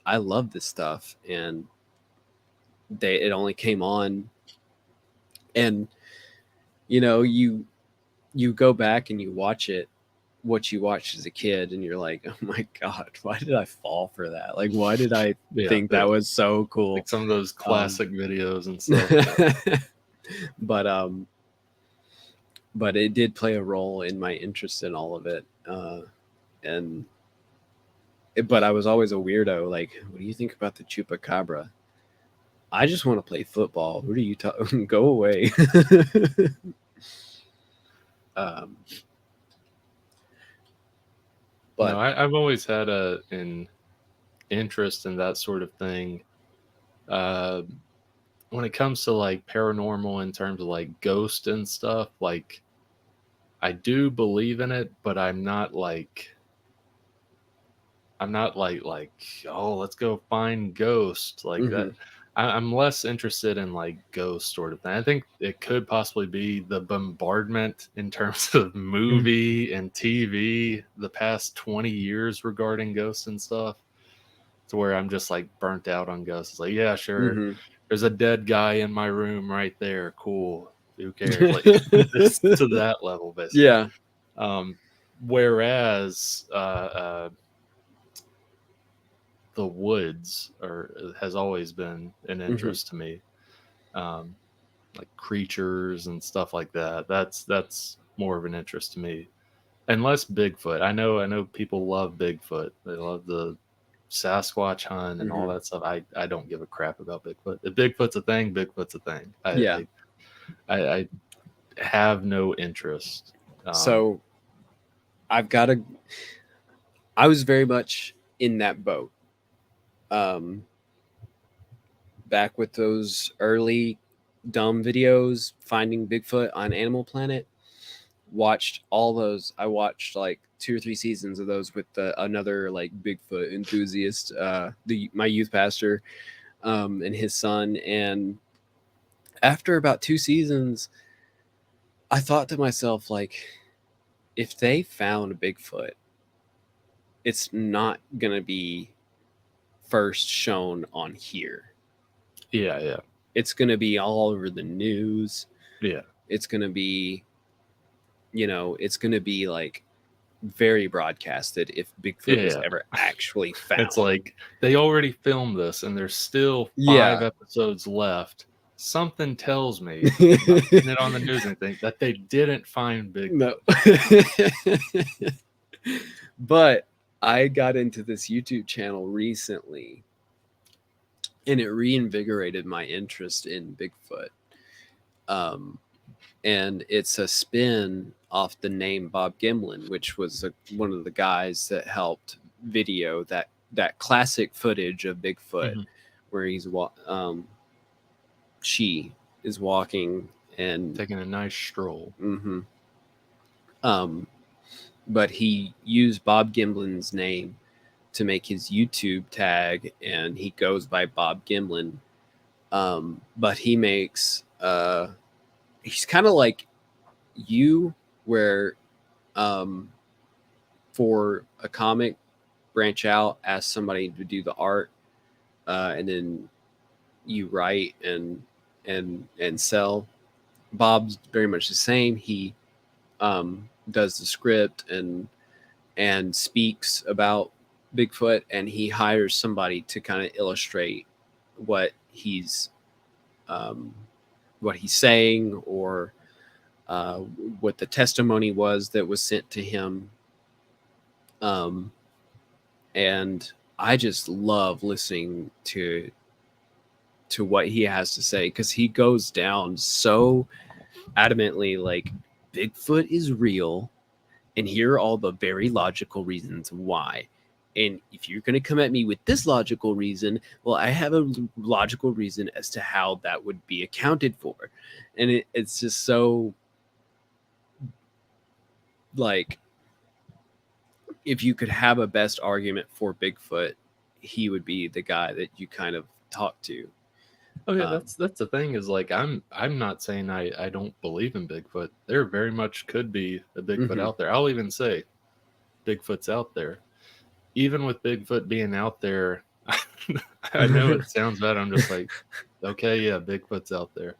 I loved this stuff, and it only came on, and you go back and you watch it, what you watched as a kid, and you're like, oh my god, why did I fall for that? Like, why did I Yeah, think that was so cool? like some of those classic videos and stuff. but but it did play a role in my interest in all of it, and but I was always a weirdo. Like, what do you think about the chupacabra? I just want to play football. What are you talking? Go away. um, but No, I've always had an interest in that sort of thing. Uh, when it comes to like paranormal in terms of like ghost and stuff, like I do believe in it, but I'm not like oh let's go find ghosts like mhm, that. I'm less interested in like ghost sort of thing. I think it could possibly be the bombardment in terms of movie and TV the past 20 years regarding ghosts and stuff, to where I'm just like burnt out on ghosts. It's like, yeah, sure, mhm. there's a dead guy in my room right there. Cool. Who cares? Like it's to that level, basically. Yeah. Um, whereas the woods has always been an Mhm, interest to me. Um, like creatures and stuff like that. That's more of an interest to me. Unless Bigfoot. I know people love Bigfoot. They love the Sasquatch hunt and all mhm. that stuff. I don't give a crap about Bigfoot. If Bigfoot's a thing, Bigfoot's a thing. Yeah. I have no interest. So I've got to. I was very much in that boat. Um, back with those early dumb videos, finding Bigfoot on Animal Planet. Watched all those. I watched like 2 or 3 seasons of those with another like Bigfoot enthusiast, my youth pastor, and his son. And after about 2 seasons, I thought to myself, like, if they found Bigfoot, it's not gonna be first shown on here. Yeah. It's gonna be all over the news. Yeah. It's gonna be, it's gonna be like very broadcasted if Bigfoot is Yeah. ever actually It's found. like they already filmed this and there's still 5 Yeah. episodes left. Something tells me, not seeing it on the news or anything, that they didn't find No. Bigfoot. But I got into this YouTube channel recently, and it reinvigorated my interest in Bigfoot. Um, and it's a spin off the name Bob Gimlin, which was one of the guys that helped video that classic footage of Bigfoot, Mhm. where she is walking and Taking a nice stroll. mhm. um, but he used Bob Gimblin's name to make his YouTube tag, and he goes by Bob Gimlin. But he makes he's kind of like you, where for a comic branch out, ask somebody to do the art, and then you write and sell. Bob's very much the same. He does the script and speaks about Bigfoot, and he hires somebody to kind of illustrate what he's um, what he's saying, or uh, what the testimony was that was sent to him. Um, and I just love listening to what he has to say, because he goes down so adamantly, like, Bigfoot is real, and here are all the very logical reasons why. And if you're going to come at me with this logical reason, well, I have a logical reason as to how that would be accounted for. And it's just so, like, if you could have a best argument for Bigfoot, he would be the guy that you kind of talk to. Oh yeah, Um, that's the thing is like I'm not saying I don't believe in Bigfoot. There very much could be a Bigfoot mhm, out there. I'll even say Bigfoot's out there. Even with Bigfoot being out there, I know it sounds bad. I'm just like, okay, yeah, Bigfoot's out there.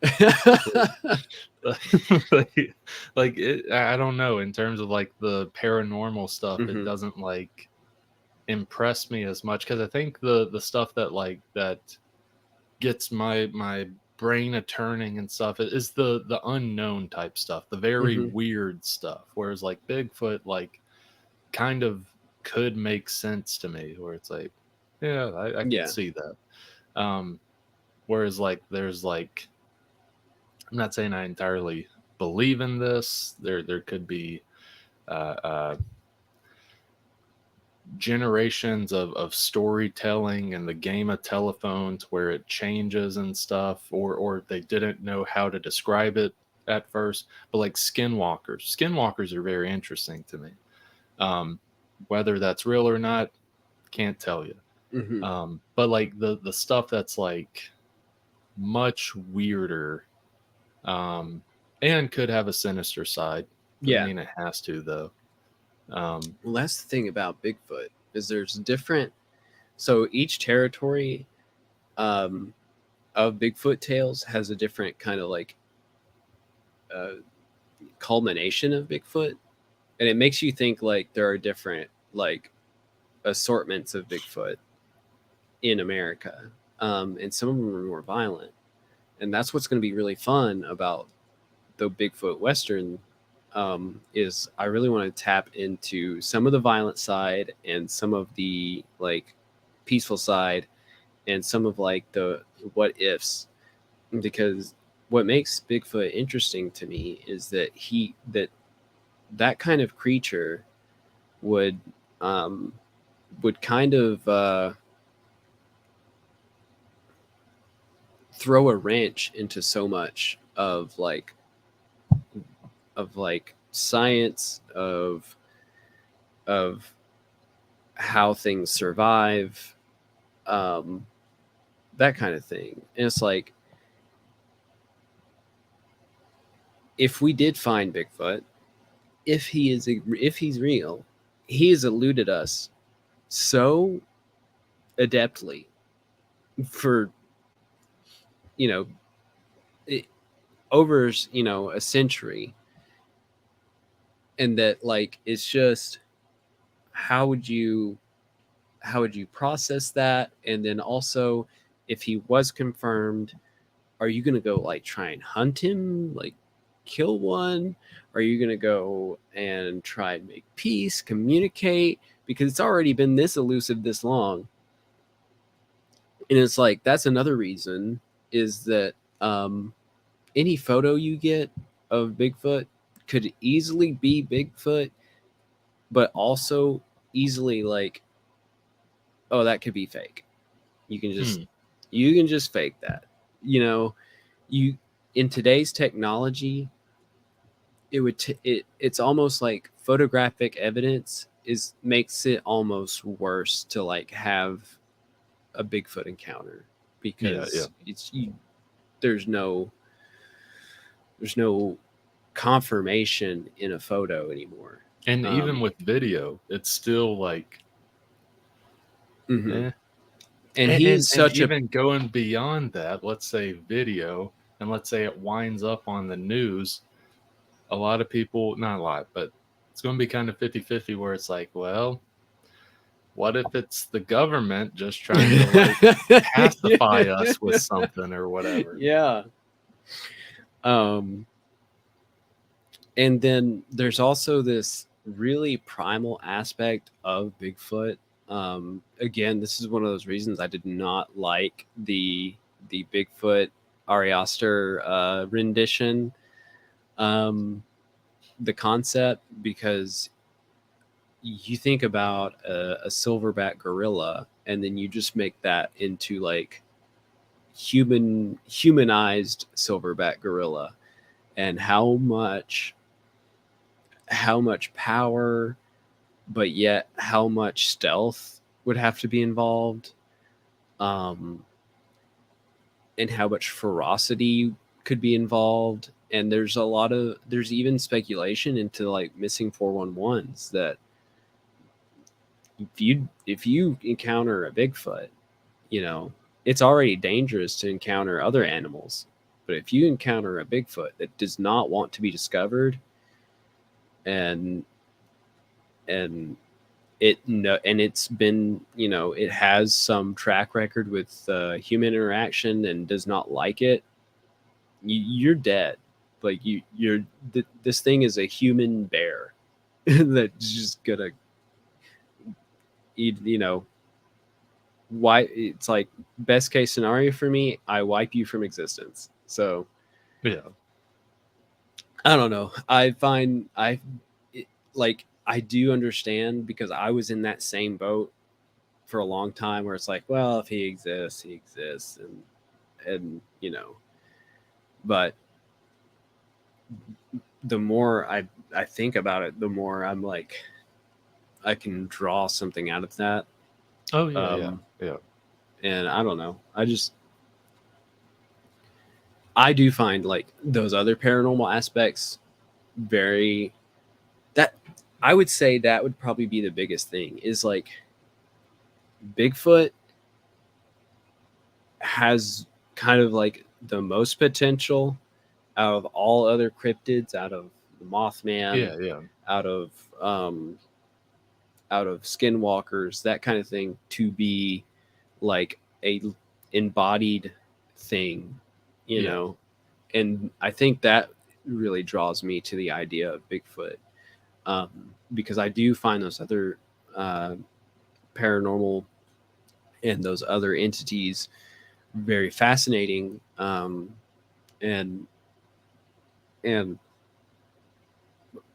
like, like it, I don't know. In terms of like the paranormal stuff, it mhm, doesn't like impress me as much because I think the stuff that like that gets my brain a turning and stuff is the unknown type stuff, the very mhm. weird stuff. Whereas like Bigfoot, like kind of could make sense to me, where it's like, yeah, I could Yeah. see that. Um, whereas like there's like, I'm not saying I entirely believe in this. There could be uh, uh, generations of storytelling and the game of telephones where it changes and stuff, or they didn't know how to describe it at first. But like skinwalkers are very interesting to me. Um, whether that's real or not, can't tell you. Mhm. But like the stuff that's like much weirder, um, and could have a sinister side. Doesn't Yeah. mean it has to though. Um, Well, that's the thing about Bigfoot, is there's different. So each territory um, of Bigfoot tales has a different kind of like uh, culmination of Bigfoot, and it makes you think like there are different like assortments of Bigfoot in America, and some of them are more violent, and that's what's going to be really fun about the Bigfoot Western. Is I really want to tap into some of the violent side and some of the like peaceful side and some of like the what ifs, because what makes Bigfoot interesting to me is that that kind of creature would um, would kind of throw a wrench into so much of like science of how things survive, um, that kind of thing. And it's like, if we did find Bigfoot, if he's real, he has eluded us so adeptly for you know over a century, and that like it's just, how would you process that? And then also, if he was confirmed, are you gonna go like try and hunt him, like kill one? Are you gonna go and try and make peace, communicate? Because it's already been this elusive this long. And it's like, that's another reason, is that any photo you get of Bigfoot could easily be Bigfoot, but also easily like, oh, that could be fake. You can just hmm, fake that. You know, you in today's technology, it's almost like photographic evidence is makes it almost worse to like have a Bigfoot encounter, yeah, yeah. because there's no there's no confirmation in a photo anymore. And even Um, with video, it's still like Hmm. Eh. And And, he's and such a even going beyond that, let's say video, and let's say it winds up on the news, a lot of people, not a lot, but it's going to be kind of 50-50 where it's like, well, what if it's the government just trying to like pacify us with something or whatever? yeah. Um, and then there's also this really primal aspect of Bigfoot. Again, this is one of those reasons I did not like the Bigfoot Ari Aster rendition, um, the concept, because you think about a silverback gorilla, and then you just make that into like humanized silverback gorilla, and how much power, but yet how much stealth would have to be involved, um, and how much ferocity could be involved. And there's even speculation into like missing 411s, that if you encounter a Bigfoot, you know, it's already dangerous to encounter other animals. But if you encounter a Bigfoot that does not want to be discovered, and and and it's been, it has some track record with human interaction and does not like it, you're dead. Like this thing is a human bear that's just gonna eat. Why it's like best case scenario for me, I wipe you from existence. So Yeah. I don't know. I find like I do understand, because I was in that same boat for a long time, where it's like, well, if he exists, he exists, and but the more I think about it, the more I'm like, I can draw something out of that. Oh, yeah, yeah, Um, yeah. and I don't know. I do find like those other paranormal aspects very, that I would say that would probably be the biggest thing, is like Bigfoot has kind of like the most potential out of all other cryptids, out of the Mothman, Yeah, yeah. out of um, out of skinwalkers, that kind of thing, to be like a embodied thing, you Yeah. know. And I think that really draws me to the idea of Bigfoot, because I do find those other uh, paranormal and those other entities very fascinating, and and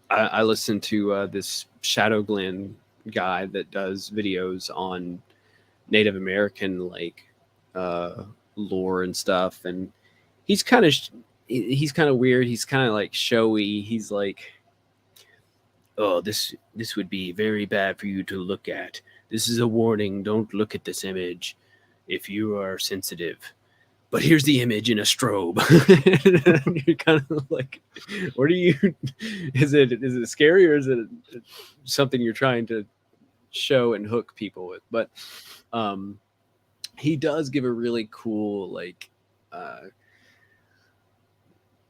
I listen to this Shadow Glen guy that does videos on Native American like uh, lore and stuff, and he's kind of he's kind of weird. He's kind of like showy. He's like, oh, this would be very bad for you to look at. This is a warning. Don't look at this image if you are sensitive. But here's the image in a strobe. You're kind of like, what are you? Is it scary, or is it something you're trying to show and hook people with? But um, he does give a really cool like uh,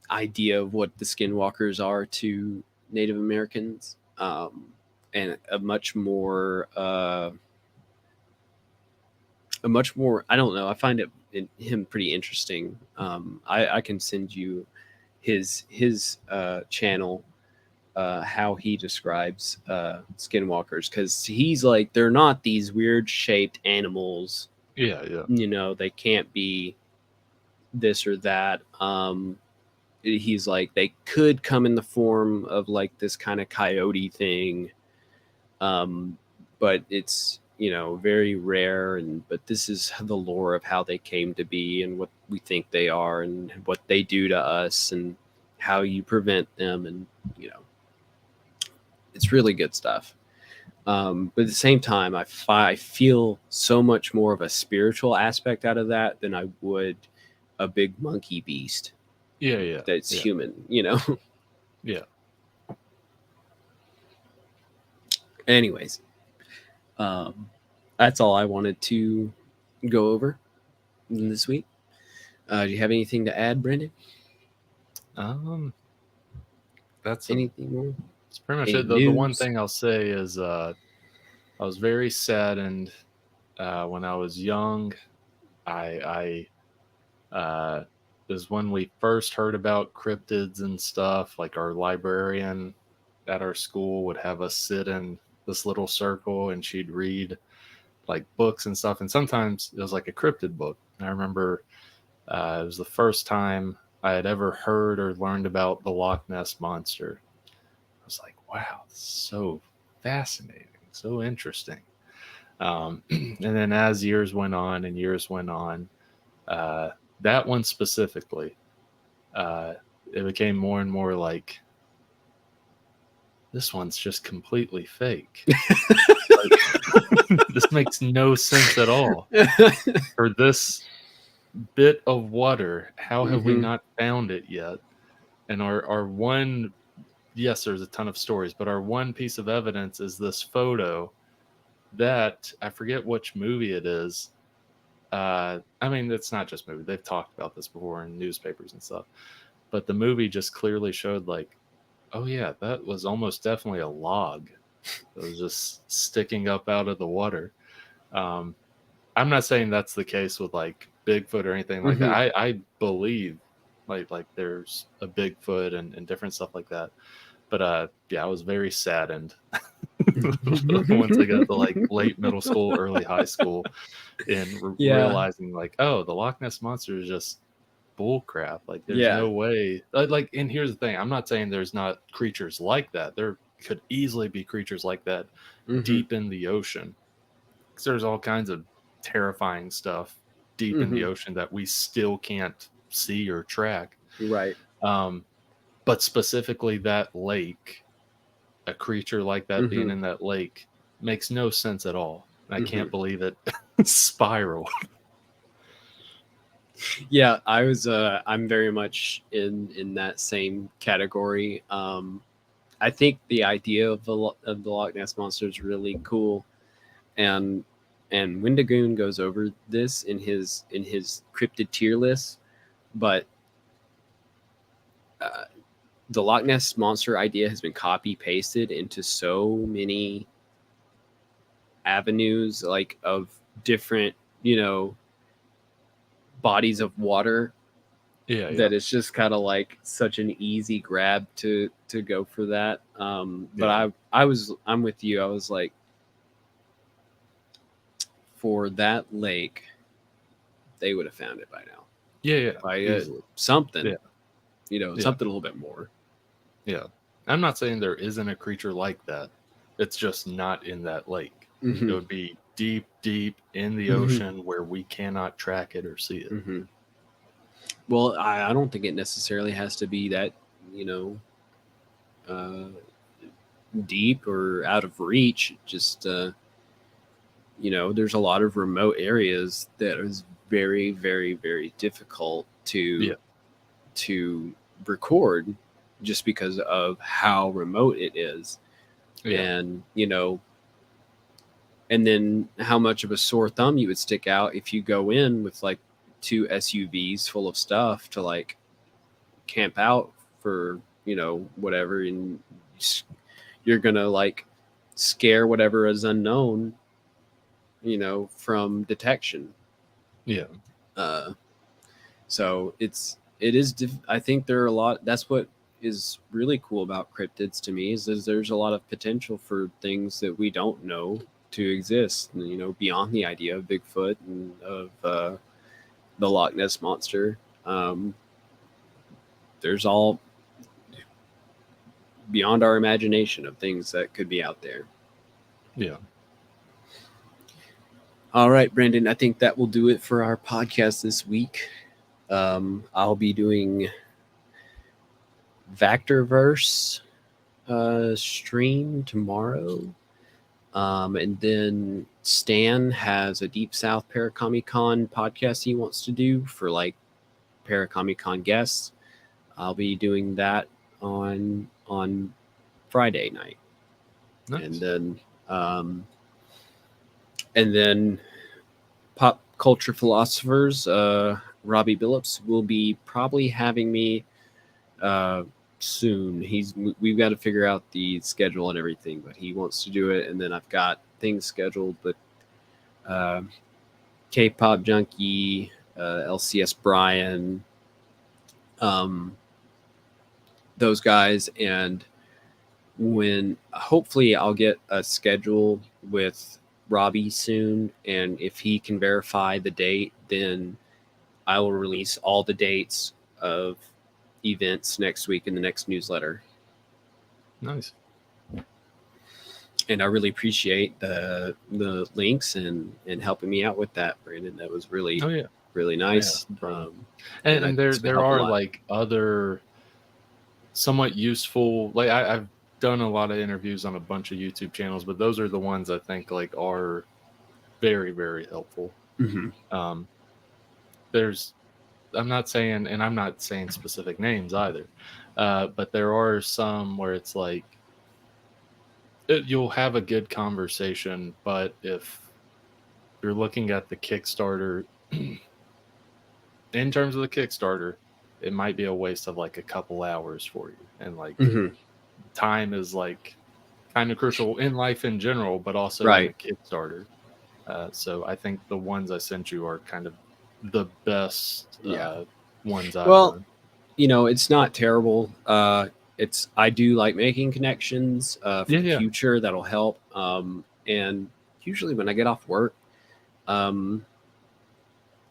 idea of what the skinwalkers are to Native Americans, and a much more, I don't know, I find him pretty interesting. I can send you his channel, how he describes skinwalkers, because he's like, they're not these weird shaped animals, Yeah, yeah. they can't be this or that. He's like, they could come in the form of like this kind of coyote thing, um, but it's very rare. And but this is the lore of how they came to be, and what we think they are, and what they do to us, and how you prevent them, and you know it's really good stuff. But at the same time, I feel so much more of a spiritual aspect out of that than I would a big monkey beast Yeah, yeah. that's Yeah. human. Yeah. Anyways, um, that's all I wanted to go over this week. Do you have anything to add, Brendan? Um, that's a Anything more? That's pretty much Any it. The one news? thing I'll say is I was very saddened when I was young. I is when we first heard about cryptids and stuff. Like our librarian at our school would have us sit in this little circle, and she'd read like books and stuff. And sometimes it was like a cryptid book. And I remember it was the first time I had ever heard or learned about the Loch Ness monster. I was like, wow, this is so fascinating, so interesting. And then as years went on and years went on, uh, that one specifically, uh, it became more and more like this one's just completely fake. Like, this makes no sense at all. For this bit of water, how have we Hmm. not found it yet? And our one, yes, there's a ton of stories, but our one piece of evidence is this photo that I forget which movie it is. I mean, it's not just movie. They've talked about this before in newspapers and stuff. But the movie just clearly showed, like, oh yeah, that was almost definitely a log that was just sticking up out of the water. Um, I'm not saying that's the case with like Bigfoot or anything like that. Hmm. I believe like there's a Bigfoot and different stuff like that. But yeah, I was very saddened once I got to like late middle school, early high school, and Yeah. realizing like, oh, the Loch Ness monster is just bull crap. Like, there's Yeah. no way. Like, and here's the thing: I'm not saying there's not creatures like that. There could easily be creatures like that Hmm. deep in the ocean. Because there's all kinds of terrifying stuff deep in the Hmm. ocean that we still can't see or track. Right. Um, but specifically that lake, a creature like that being Hmm. in that lake makes no sense at all. I Hmm. can't believe it spiraled. Yeah, I'm very much in that same category. I think the idea of the Loch Ness monster is really cool, and Wendigoon goes over this in his cryptid tier list, but uh, the Loch Ness monster idea has been copy pasted into so many avenues, like of different, you know, bodies of water, Yeah, yeah, that it's just kind of like such an easy grab to go for that. But yeah, I'm with you. I was like, for that lake, they would have found it by now. yeah, yeah, By easily. something, Yeah, yeah, something a little bit more. yeah. I'm not saying there isn't a creature like that. It's just not in that lake. It Hmm. would be deep, deep in the Hmm. ocean where we cannot track it or see it. Hmm. Well, I don't think it necessarily has to be that, you know, uh, deep or out of reach. Just there's a lot of remote areas that is very, very, very difficult Yeah, to record, just because of how remote it is, yeah, and and then how much of a sore thumb you would stick out if you go in with like two SUVs full of stuff to like camp out for whatever, and you're gonna like scare whatever is unknown, from detection. yeah, uh so I think there are a lot. That's what is really cool about cryptids to me, is there's a lot of potential for things that we don't know to exist, beyond the idea of Bigfoot and of the Loch Ness monster. um there's all beyond our imagination of things that could be out there. yeah. All right, Brandon, I think that will do it for our podcast this week. I'll be doing Vectorverse stream tomorrow. And then Stan has a Deep South Paracomic-Con podcast he wants to do for like Paracomic-Con guests. I'll be doing that on Friday night. And Nice. then um, And then pop culture philosophers, Robbie Billups will be probably having me uh, soon. We've got to figure out the schedule and everything, but he wants to do it. And then I've got things scheduled, but uh, K-pop junkie, LCS Brian, um, those guys, and when hopefully I'll get a schedule with Robbie soon, and if he can verify the date, then I will release all the dates of events next week in the next newsletter. Nice. And I really appreciate the links and helping me out with that, Brandon. That was Oh yeah. really nice. Yeah, no And and it's gonna there help a are lot. like other somewhat useful. Like I've done a lot of interviews on a bunch of YouTube channels, but those are the ones I think like are very very helpful. Mm-hmm. Um, there's I'm not saying, and I'm not saying specific names either, but there are some where it's like you'll have a good conversation, but if you're looking at the Kickstarter, in terms of the Kickstarter, it might be a waste of like a couple hours for you, and like Mm-hmm. time is like kind of crucial in life in general, but also in Right. a Kickstarter. So I think the ones I sent you are kind of the best Yeah. ones I've Well, done. it's not terrible. I do like making connections for Yeah, the yeah, future. That'll help. And usually when I get off work, um,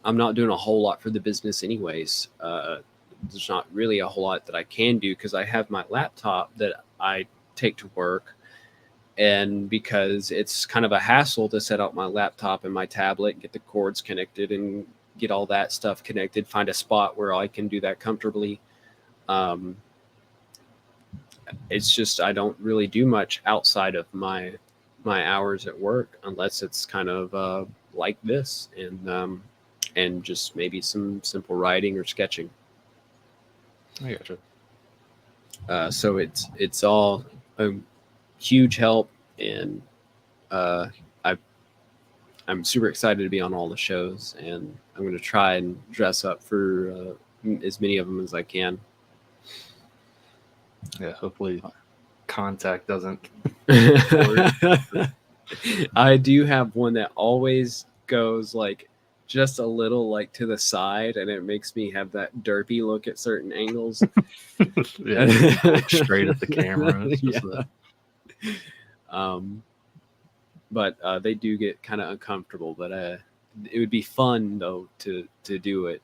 I'm not doing a whole lot for the business anyways. There's not really a whole lot that I can do because I have my laptop that I take to work. And because it's kind of a hassle to set up my laptop and my tablet, get the cords connected and get all that stuff connected, find a spot where I can do that comfortably. Um, it's just I don't really do much outside of my hours at work unless it's kind of like this and just maybe some simple writing or sketching. I gotcha. So it's all a huge help, and uh, I I'm super excited to be on all the shows, and I'm going to try and dress up for as many of them as I can. Yeah, hopefully contact doesn't. I do have one that always goes like just a little like to the side, and it makes me have that derpy look at certain angles. Yeah, you need to look straight at the camera. It's Yeah. just that. Um, but they do get kind of uncomfortable. But it would be fun though to do it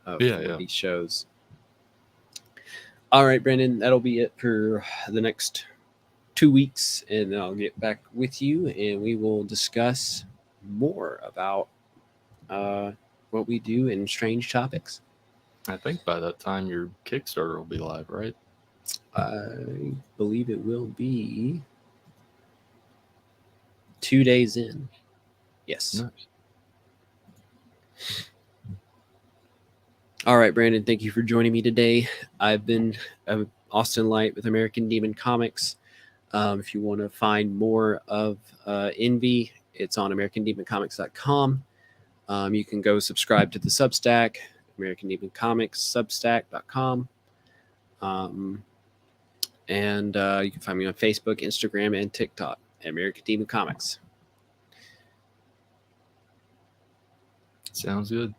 Yeah, for yeah. these shows. All right, Brandon, that'll be it for the next 2 weeks, and then I'll get back with you, and we will discuss more about uh, what we do in strange topics. I think by that time your Kickstarter will be live, right? I believe it will be 2 days in. Yes. Nice. All right, Brandon, thank you for joining me today. I've been Austin Light with American Demon Comics. If you want to find more of Envy, it's on AmericanDemonComics.com. You can go subscribe to the Substack, American Demon Comics, Substack.com. And you can find me on Facebook, Instagram, and TikTok at American Demon Comics. Sounds good.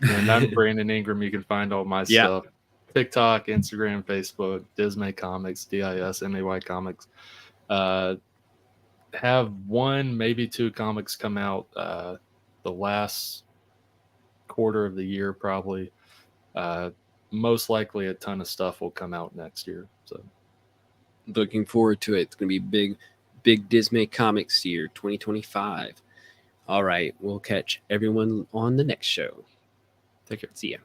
And I'm Brandon Ingram. You can find all my stuff. TikTok, Instagram, Facebook, Dismay Comics, DISMAY Comics. Have one, maybe two comics come out the last quarter of the year, probably. Uh, Most likely a ton of stuff will come out next year. So Looking forward to it. It's going to be big Dismay Comics year 2025. All right. We'll catch everyone on the next show. take care. See ya.